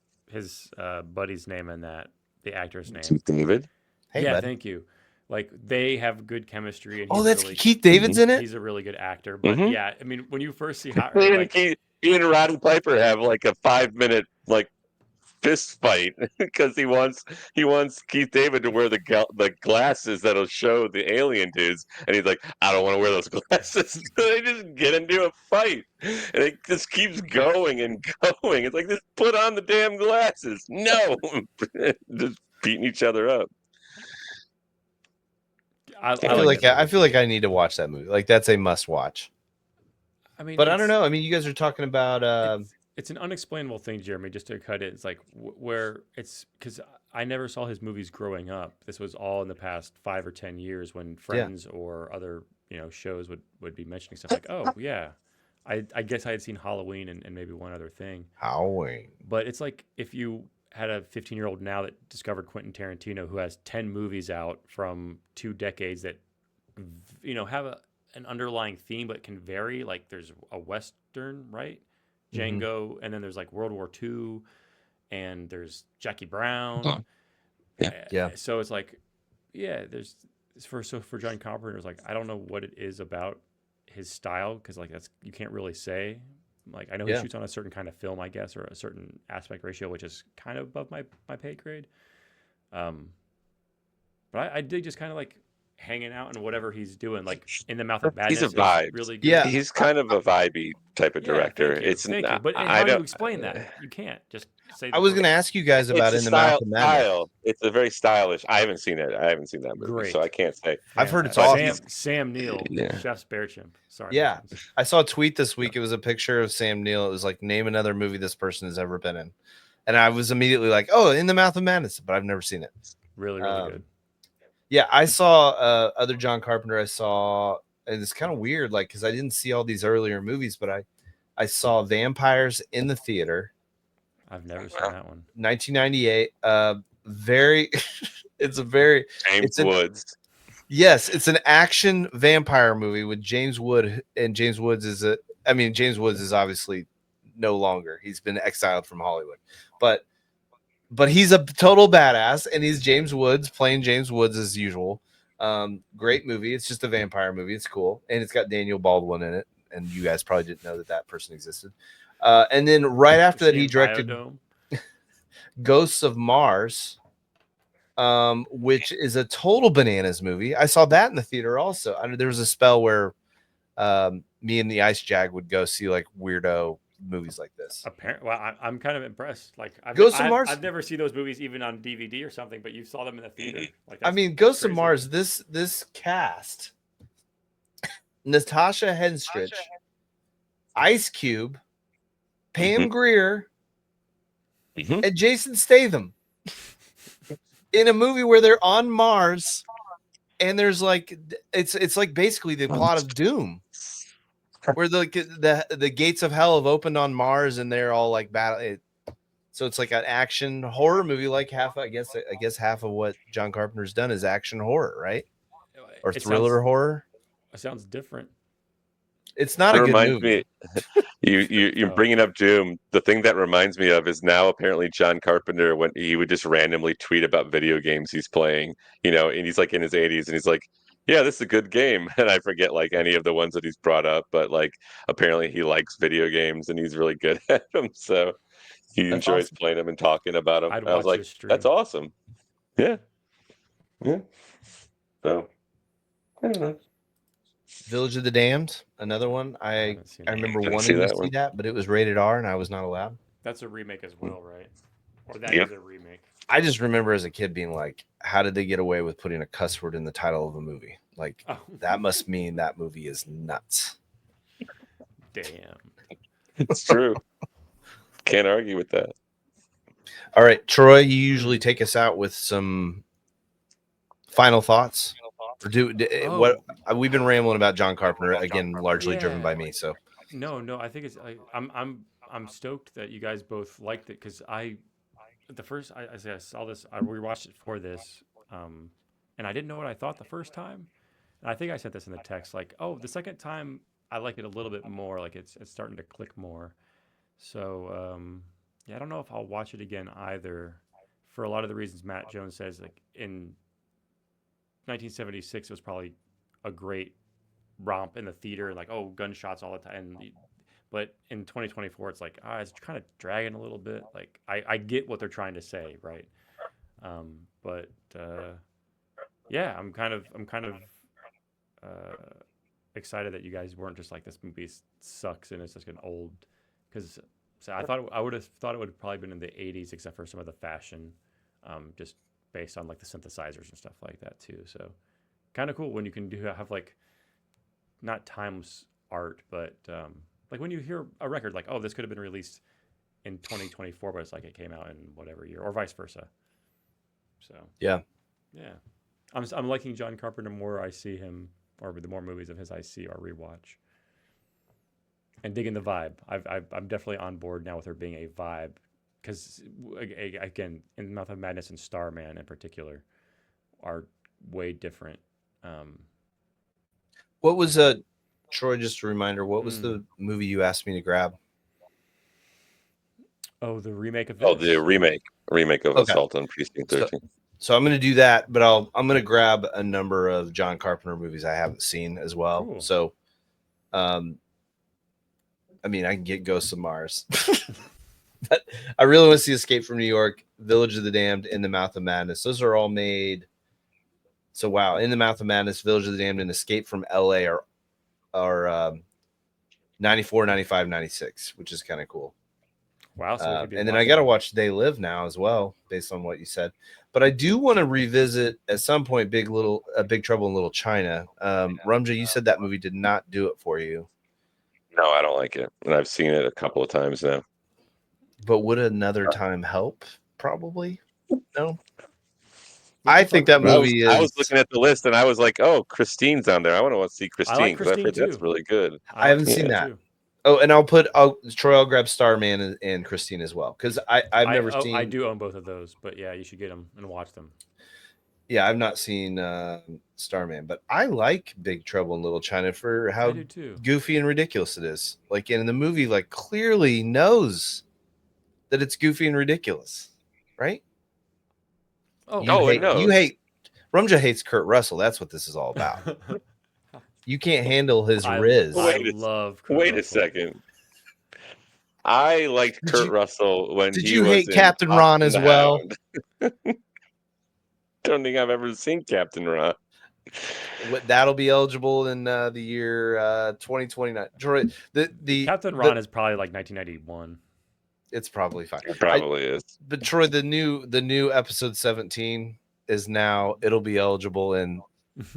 buddy's name in that, the actor's name. Keith David. Hey, Yeah, bud. thank you. Like they have good chemistry, and Oh, that's Keith David's in it. he's a really good actor. But Mm-hmm. yeah, I mean, when you first see Hot, like He and Roddy Piper have like a 5 minute like fist fight because he wants Keith David to wear the glasses that'll show the alien dudes, and he's like, I don't want to wear those glasses. They just get into a fight, and it just keeps going and going. It's like, just put on the damn glasses. No, just beating each other up. I I feel like like that movie I feel like too. I need to watch that movie. Like that's a must watch. I mean, But I don't know. I mean, you guys are talking about it's an unexplainable thing, Jeremy. Just to cut it, it's like where it's because I never saw his movies growing up. This was all in the past 5 or 10 years when Friends or other shows would be mentioning stuff like, oh yeah, I guess I had seen Halloween and maybe one other thing. Howling. But it's like if you had a 15-year-old now that discovered Quentin Tarantino, who has 10 movies out from 2 decades that have an underlying theme but can vary. Like there's a Western, right? Mhm. Django, and then there's like World War II, and there's Jackie Brown. Yeah. Yeah. So it's like, yeah, there's for John Carpenter, it's like I don't know what it is about his style because like that's you can't really say. Like I know he Yeah. shoots on a certain kind of film, I guess, or a certain aspect ratio, which is kind of above my pay grade. Um, but I dig just kind of like hanging out and whatever he's doing, like In the Mouth of He's a Madness is vibe. really good. Yeah. He's kind of a vibey type of Yeah, director. thank you, It's thank you. not, But I how do you don't. explain that? You can't just say I the was word. going to ask you guys It's about a In the Mouth of Madness. style. It's a very stylish. I haven't seen it. I haven't seen that movie, so Great, I can't say. I've heard it's fantastic. But awesome. Sam Neill, yeah. Chef's Bear Chimp. Sorry, Yeah. Muffins. I saw a tweet this week. It was a picture of Sam Neill. It was like, name another movie this person has ever been in. And I was immediately like, oh, In the Mouth of Madness, but I've never seen it. Really, really good. Yeah, I saw other John Carpenter. I saw, and it's kind of weird, like, because I didn't see all these earlier movies, but I saw Vampires in the theater, I've never seen that one. 1998. Very, it's a very, James it's an, Woods. yes, it's an action vampire movie with James Wood, and James Woods is James Woods is obviously no longer. He's been exiled from Hollywood, but he's a total badass, and he's James Woods playing James Woods as usual. Great movie. It's just a vampire movie. It's cool, and it's got Daniel Baldwin in it. And you guys probably didn't know that person existed. And then right after that, he directed Ghosts of Mars, which is a total bananas movie. I saw that in the theater also. I know there was a spell where me and the Ice Jag would go see like weirdo movies like this. Apparently, well, I'm kind of impressed. Like, Ghosts of Mars. I've never seen those movies even on DVD or something, but you saw them in the theater. Like, I mean, Ghosts of Mars. This cast: Natasha Henstridge, Ice Cube, Pam Grier, and Jason Statham in a movie where they're on Mars, and there's like it's like basically the plot of Doom. where the gates of hell have opened on Mars and they're all like battle. So it's like an action horror movie, like I guess half of what John Carpenter's done is action horror, right? Or It thriller horror. sounds different. It's not It a good reminds movie. me. You're Oh. bringing up Doom. The thing that reminds me of is now apparently John Carpenter, when he would just randomly tweet about video games he's playing, and he's like in his 80s, and he's like, "Yeah, this is a good game," and I forget like any of the ones that he's brought up, but like apparently he likes video games and he's really good at them, so he That's enjoys awesome. playing them and talking about them. I'd I was watch like, his stream. "That's awesome." Yeah, yeah. So I don't know. Village of the Damned, another one. I haven't seen that. remember Didn't see wanting to that see one. that, but it was rated R and I was not allowed. That's a remake as well, right? Or that Yep. is a remake. I just remember as a kid being like, how did they get away with putting a cuss word in the title of a movie? Like, Oh, that must mean that movie is nuts. damn. It's true. Can't argue with that. All right, Troy, you usually take us out with some final thoughts. Or what we've been rambling about John Carpenter again, largely driven by me. So No, I think it's I'm stoked that you guys both liked it because I saw this, I rewatched it for this, and I didn't know what I thought the first time. And I think I said this in the text, like, oh, the second time I like it a little bit more, like it's starting to click more. So yeah, I don't know if I'll watch it again either, for a lot of the reasons Matt Jones says. Like in 1976, it was probably a great romp in the theater, like, oh, gunshots all the time. But in 2024, it's like, it's kind of dragging a little bit. Like, I get what they're trying to say, right? But yeah, I'm kind of excited that you guys weren't just like, this movie sucks and it's just an old, because I would have thought it would have probably been in the 80s, except for some of the fashion, just based on like the synthesizers and stuff like that too. So kind of cool when you can have like, not timeless art, but like when you hear a record, like, oh, this could have been released in 2024, but it's like it came out in whatever year, or vice versa. So yeah, I'm liking John Carpenter more. I see him, or the more movies of his I see or rewatch, and digging the vibe. I'm definitely on board now with her being a vibe, because again, in Mouth of Madness and Starman in particular are way different. what was Troy? Just a reminder, what was the movie you asked me to grab? Oh, the remake of Oh, this? the remake of Okay. Assault on Precinct 13. So I'm going to do that, but I'm going to grab a number of John Carpenter movies I haven't seen as well. Cool. So, I mean, I can get Ghosts of Mars, but I really want to see Escape from New York, Village of the Damned, In the Mouth of Madness. Those are all made. So wow, In the Mouth of Madness, Village of the Damned, and Escape from LA are 94, 95, 96, which is kind of cool. Wow. So and then I got to watch They Live now as well, based on what you said. But I do want to revisit at some point Big Trouble in Little China. Rumja, you said that movie did not do it for you. No, I don't like it, and I've seen it a couple of times now. But would another time help? Probably. No. I think that movie I was looking at the list and I was like, "Oh, Christine's on there. I want to see Christine because I've heard that's really good." I haven't seen that. Too. Oh, and Troy, I'll grab Starman and Christine as well, because I've never seen. I do own both of those, but yeah, you should get them and watch them. Yeah, I've not seen Starman, but I like Big Trouble in Little China for how goofy and ridiculous it is. Like, in the movie, like, clearly knows that it's goofy and ridiculous, right? Oh, you hate Rumja hates Kurt Russell. That's what this is all about. You can't handle his riz. Wait a second. I liked Kurt Russell when he was. Did you hate Captain Ron as well? Don't think I've ever seen Captain Ron. That'll be eligible in the year 2029. The Captain Ron is probably like 1991. It's probably fine. It probably is. But Troy, the new episode 17 is now. It'll be eligible in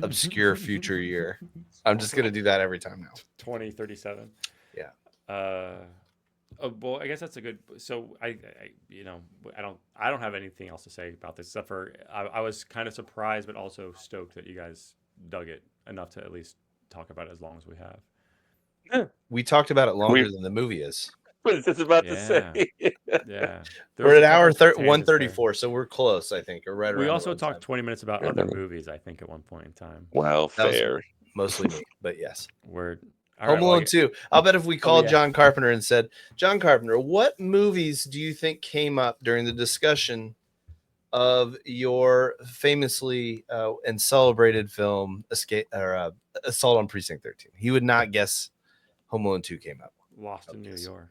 obscure future year. I'm just gonna do that every time now. 2037. Yeah. Well, I guess that's a good. So I don't have anything else to say about this, except for I was kind of surprised, but also stoked that you guys dug it enough to at least talk about it as long as we have. We talked about it longer than the movie is. What is this about to Yeah. say? Yeah. We're at a hour couple tangents 134, so we're close, I think, or right We around also the talked runtime. 20 minutes about other movies, I think, at one point in time. Wow, That was fair. mostly me, but yes. Word. All Home right, well, Alone 2. I'll bet if we called yeah. John Carpenter and said, John Carpenter, what movies do you think came up during the discussion of your famously and celebrated film Assault on Precinct 13? He would not guess Home Alone 2 came up. Lost in New York.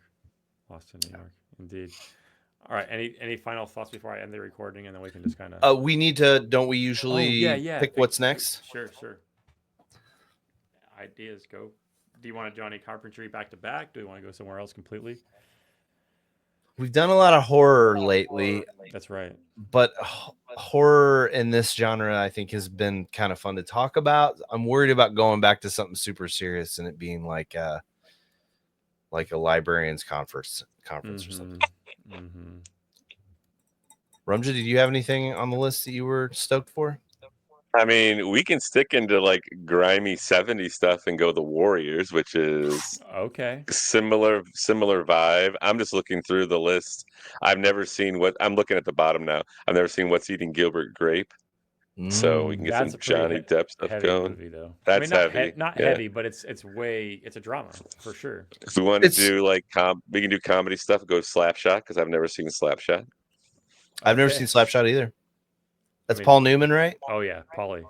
Lost in New York, indeed. All right, any final thoughts before I end the recording, and then we can just kind of... We need to, don't we usually pick what's next? Sure. Ideas, go. Do you want a Johnny Carpentry back to back? Do you want to go somewhere else completely? We've done a lot of horror lately. That's right. But horror in this genre, I think, has been kind of fun to talk about. I'm worried about going back to something super serious and it being like a librarian's conference or something. Mm-hmm. Rumja, did you have anything on the list that you were stoked for? I mean, we can stick into like grimy 70s stuff and go The Warriors, which is okay, similar vibe. I'm just looking through the list. I've never seen I'm looking at the bottom now. I've never seen What's Eating Gilbert Grape. So we can get some Johnny Depp stuff going. Movie, though. That's heavy. Not heavy, but it's a drama for sure. If we want to do like we can do comedy stuff. Go Slapshot because I've never seen Slapshot. I've never seen Slapshot either. That's Paul Newman, right? Oh yeah, Paulie.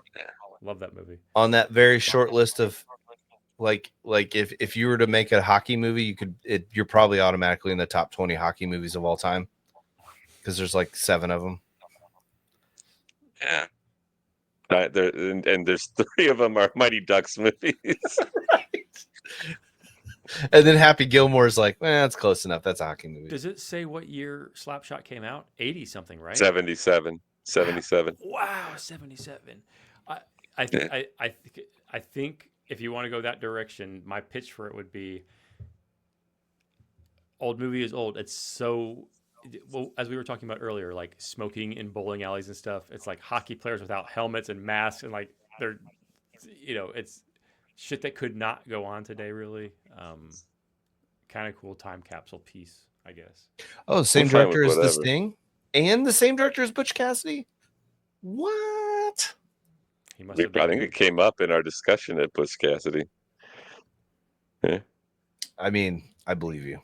Love that movie. On that very short list of like if you were to make a hockey movie, you're probably automatically in the top 20 hockey movies of all time because there's like 7 of them. Yeah. And there's 3 of them are Mighty Ducks movies. Right. And then Happy Gilmore's like, that's close enough. That's a hockey movie. Does it say what year Slapshot came out? 80 something, right? 77. Wow, 77. I think if you want to go that direction, my pitch for it would be old movie is old. It's so, well, as we were talking about earlier, like smoking in bowling alleys and stuff. It's like hockey players without helmets and masks, and like they're, it's shit that could not go on today, really. Kind of cool time capsule piece, I guess. Oh, same director as The Sting? And the same director as Butch Cassidy? What? He must have I think it came up in our discussion at Butch Cassidy. Yeah. I mean, I believe you.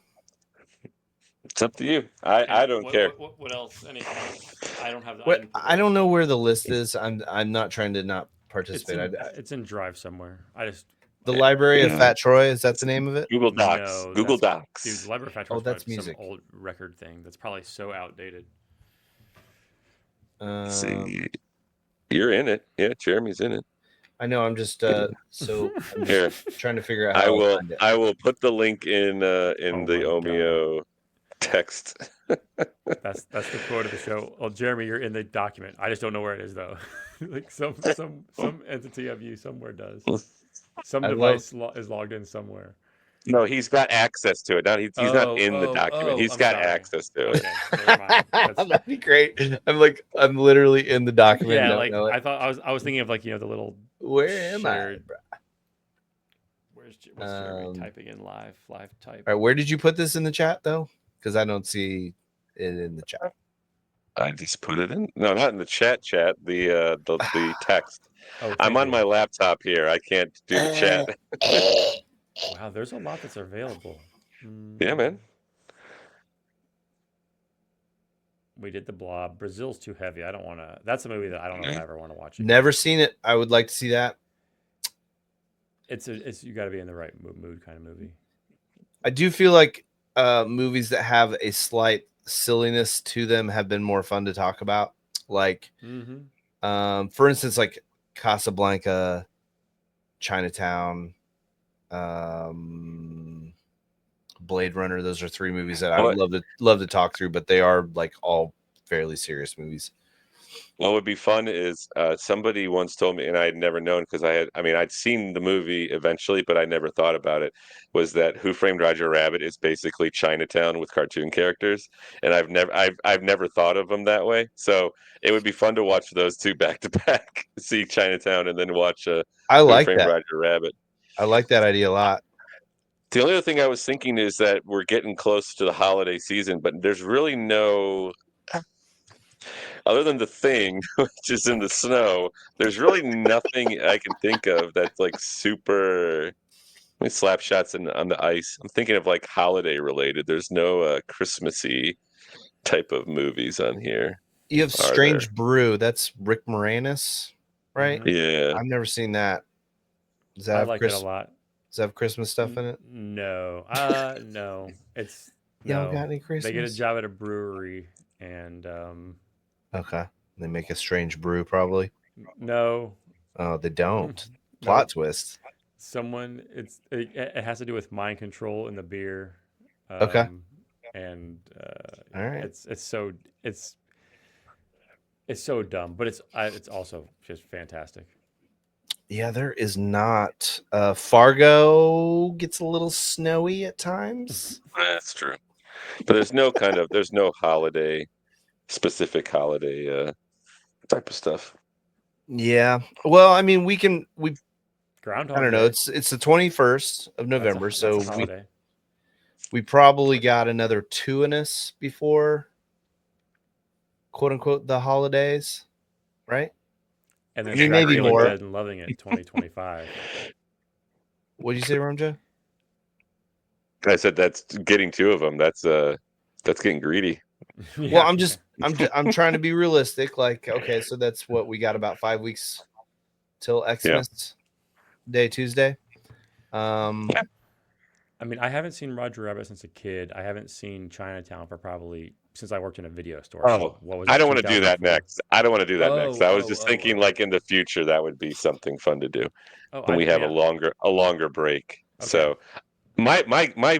It's up to you. I don't care. What else? Anything else? I don't have. I don't know where the list is. I'm not trying to not participate. It's in Drive somewhere. The Library of Fat Troy, is that the name of it? Google Docs. No, Google Docs. Dude, the Library of Fat Troy. Oh, that's music. Some old record thing that's probably so outdated. See, you're in it. Yeah, Jeremy's in it. I know. I'm just I'm just trying to figure out how I will put the link in the OMIO text. That's the quote of the show. Well, Jeremy, you're in the document. I just don't know where it is though. Like some entity of you somewhere does. Some device is logged in somewhere. No, he's got access to it. Now he's not in the document. He's got access to it. Okay, that'd be great. I'm literally in the document. Yeah, like I was thinking of like the little. Where am I? Where's Jeremy typing in live type? All right, where did you put this in the chat though? Because I don't see it in the chat. I just put it in. No, not in the chat. The text. I'm on my laptop here. I can't do the chat. Wow, there's a lot that's available. Yeah, man. We did The Blob. Brazil's too heavy. I don't want to. That's a movie that I don't know if I ever want to watch. Never seen it. I would like to see that. It's you got to be in the right mood kind of movie. I do feel like movies that have a slight silliness to them have been more fun to talk about. Like, for instance, like Casablanca, Chinatown, Blade Runner. Those are 3 movies that I would love to talk through, but they are like all fairly serious movies. What would be fun is somebody once told me, and I had never known because I'd seen the movie eventually, but I never thought about it, was that Who Framed Roger Rabbit is basically Chinatown with cartoon characters. And I've never thought of them that way. So it would be fun to watch those 2 back to back, see Chinatown and then watch Who Framed Roger Rabbit. I like that idea a lot. The only other thing I was thinking is that we're getting close to the holiday season, but there's really no, other than the thing, which is in the snow, there's really nothing I can think of that's like super. I mean, slap shots on the ice. I'm thinking of like holiday related. There's no Christmassy type of movies on here, You have are there? Strange Brew. That's Rick Moranis, right? Mhm. Yeah. I've never seen that. Does that I have liked it a lot. Does that have Christmas stuff in it? No, no, it's Y'all no. got any They get a Christmas? job at a brewery, and Okay. They make a strange brew, probably. no, Oh, they don't. Plot nope. twist. Someone, it has to do with mind control in the beer, Okay. and All right. it's so it's it's so dumb, but it's also just fantastic. Yeah, there is not. Fargo gets a little snowy at times. That's true. But there's no holiday specific holiday type of stuff. Yeah. Well, I mean, we I Groundhog don't know. Day. It's the 21st of November, That's so a holiday. we probably got another two in us before, quote unquote, the holidays, right? And then I mean, maybe Dracula more. Dead and Loving It 2025. What did you say, Ramja? I said that's getting two of them. That's getting greedy. Well, I'm trying to be realistic. Like, okay, so that's what we got, about 5 weeks till Xmas Day, Tuesday. I mean, I haven't seen Roger Rabbit since a kid. I haven't seen Chinatown for probably since I worked in a video store. Oh, So what was I it? don't want to do that 2004? next. I don't want to do that next. Oh, I was oh, just oh, thinking, oh. like in the future, that would be something fun to do Oh, when we I have mean, a longer break. okay. So my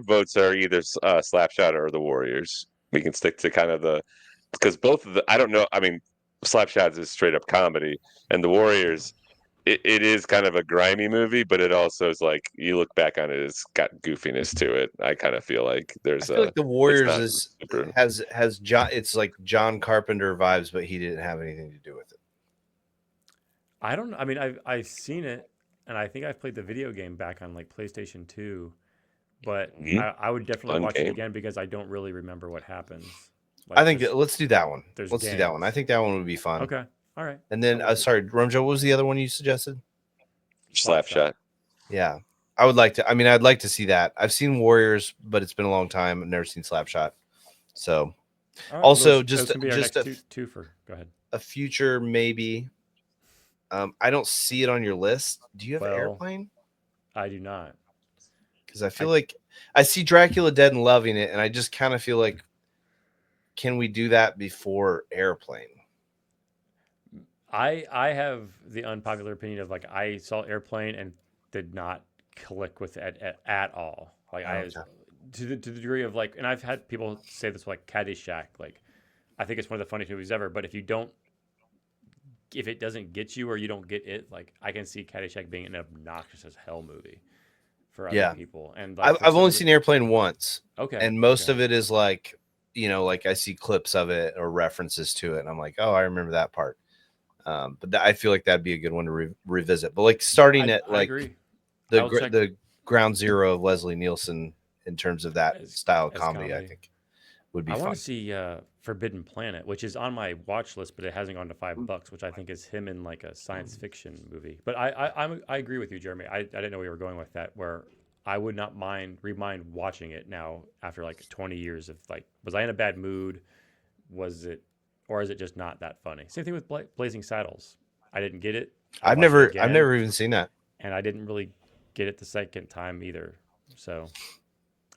votes are either Slapshot or the Warriors. We can stick to kind of because both of the I don't know. I mean, Slapshot is straight up comedy, and the Warriors. It is kind of a grimy movie, but it also is like you look back on it, it's got goofiness to it. I kind of feel like I feel like the Warriors not is super. has John. It's like John Carpenter vibes, but he didn't have anything to do with it. I don't. I mean, I've seen it, and I think I've played the video game back on like PlayStation 2, but I would definitely Fun watch it game. again because I don't really remember what happens. I think let's do that one. there's Let's do that one. I gangs. think that one would be fun. Okay. All right. And then, sorry, Romjo, what was the other one you suggested? Slapshot. Yeah, I would like to. I mean, I'd like to see that. I've seen Warriors, but it's been a long time. I've never seen Slapshot. So, All right, also those just can be our just next two for. Go ahead. a future maybe. I don't see it on your list. Do you have Airplane? I do not. Because I feel like I see Dracula Dead and Loving It, and I just kind of feel like, can we do that before Airplane? I have the unpopular opinion of like I saw Airplane and did not click with it at all. Like to the degree of like, and I've had people say this like Caddyshack. Like I think it's one of the funniest movies ever. But if it doesn't get you or you don't get it, like I can see Caddyshack being an obnoxious as hell movie for other people. And like, I've only seen Airplane once. Okay, and most of it is like, like I see clips of it or references to it, and I'm like, oh, I remember that part. But I feel like that'd be a good one to revisit. But like starting at like the ground zero of Leslie Nielsen in terms of that style of comedy, I think would be fun. I want to see Forbidden Planet, which is on my watch list, but it hasn't gone to $5, which I think is him in like a science fiction movie. But I agree with you, Jeremy. I didn't know where you were going with that. Where I would not mind watching it now after like 20 years of like, was I in a bad mood? Was it? Or is it just not that funny? Same thing with Blazing Saddles. I didn't get it. I've never even seen that, and I didn't really get it the second time either. So,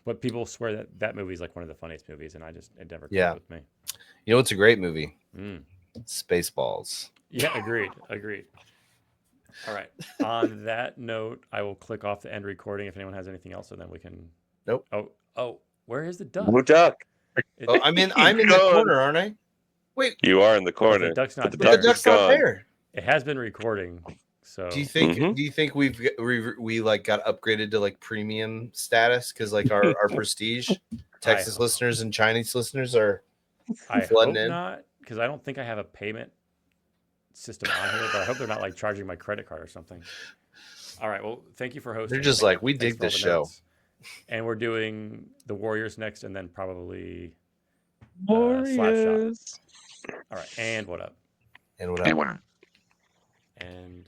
but people swear that movie is like one of the funniest movies, and it never clicked with me. You know, it's a great movie. Spaceballs. Yeah, agreed. All right. On that note, I will click off the end recording. If anyone has anything else, and then we can. Nope. Oh, where is the duck? Blue duck. I'm in the corner, aren't I? Wait, you are in the corner. The duck's not there. The duck's not there. It has been recording. So do you think we like got upgraded to like premium status because like our prestige Texas listeners and Chinese listeners are flooding in? Not, because I don't think I have a payment system on here, but I hope they're not like charging my credit card or something. All right, well, thank you for hosting. They're just like, we dig this show. And we're doing the Warriors next, and then probably Warriors. All right. And what up? And what And up? what? And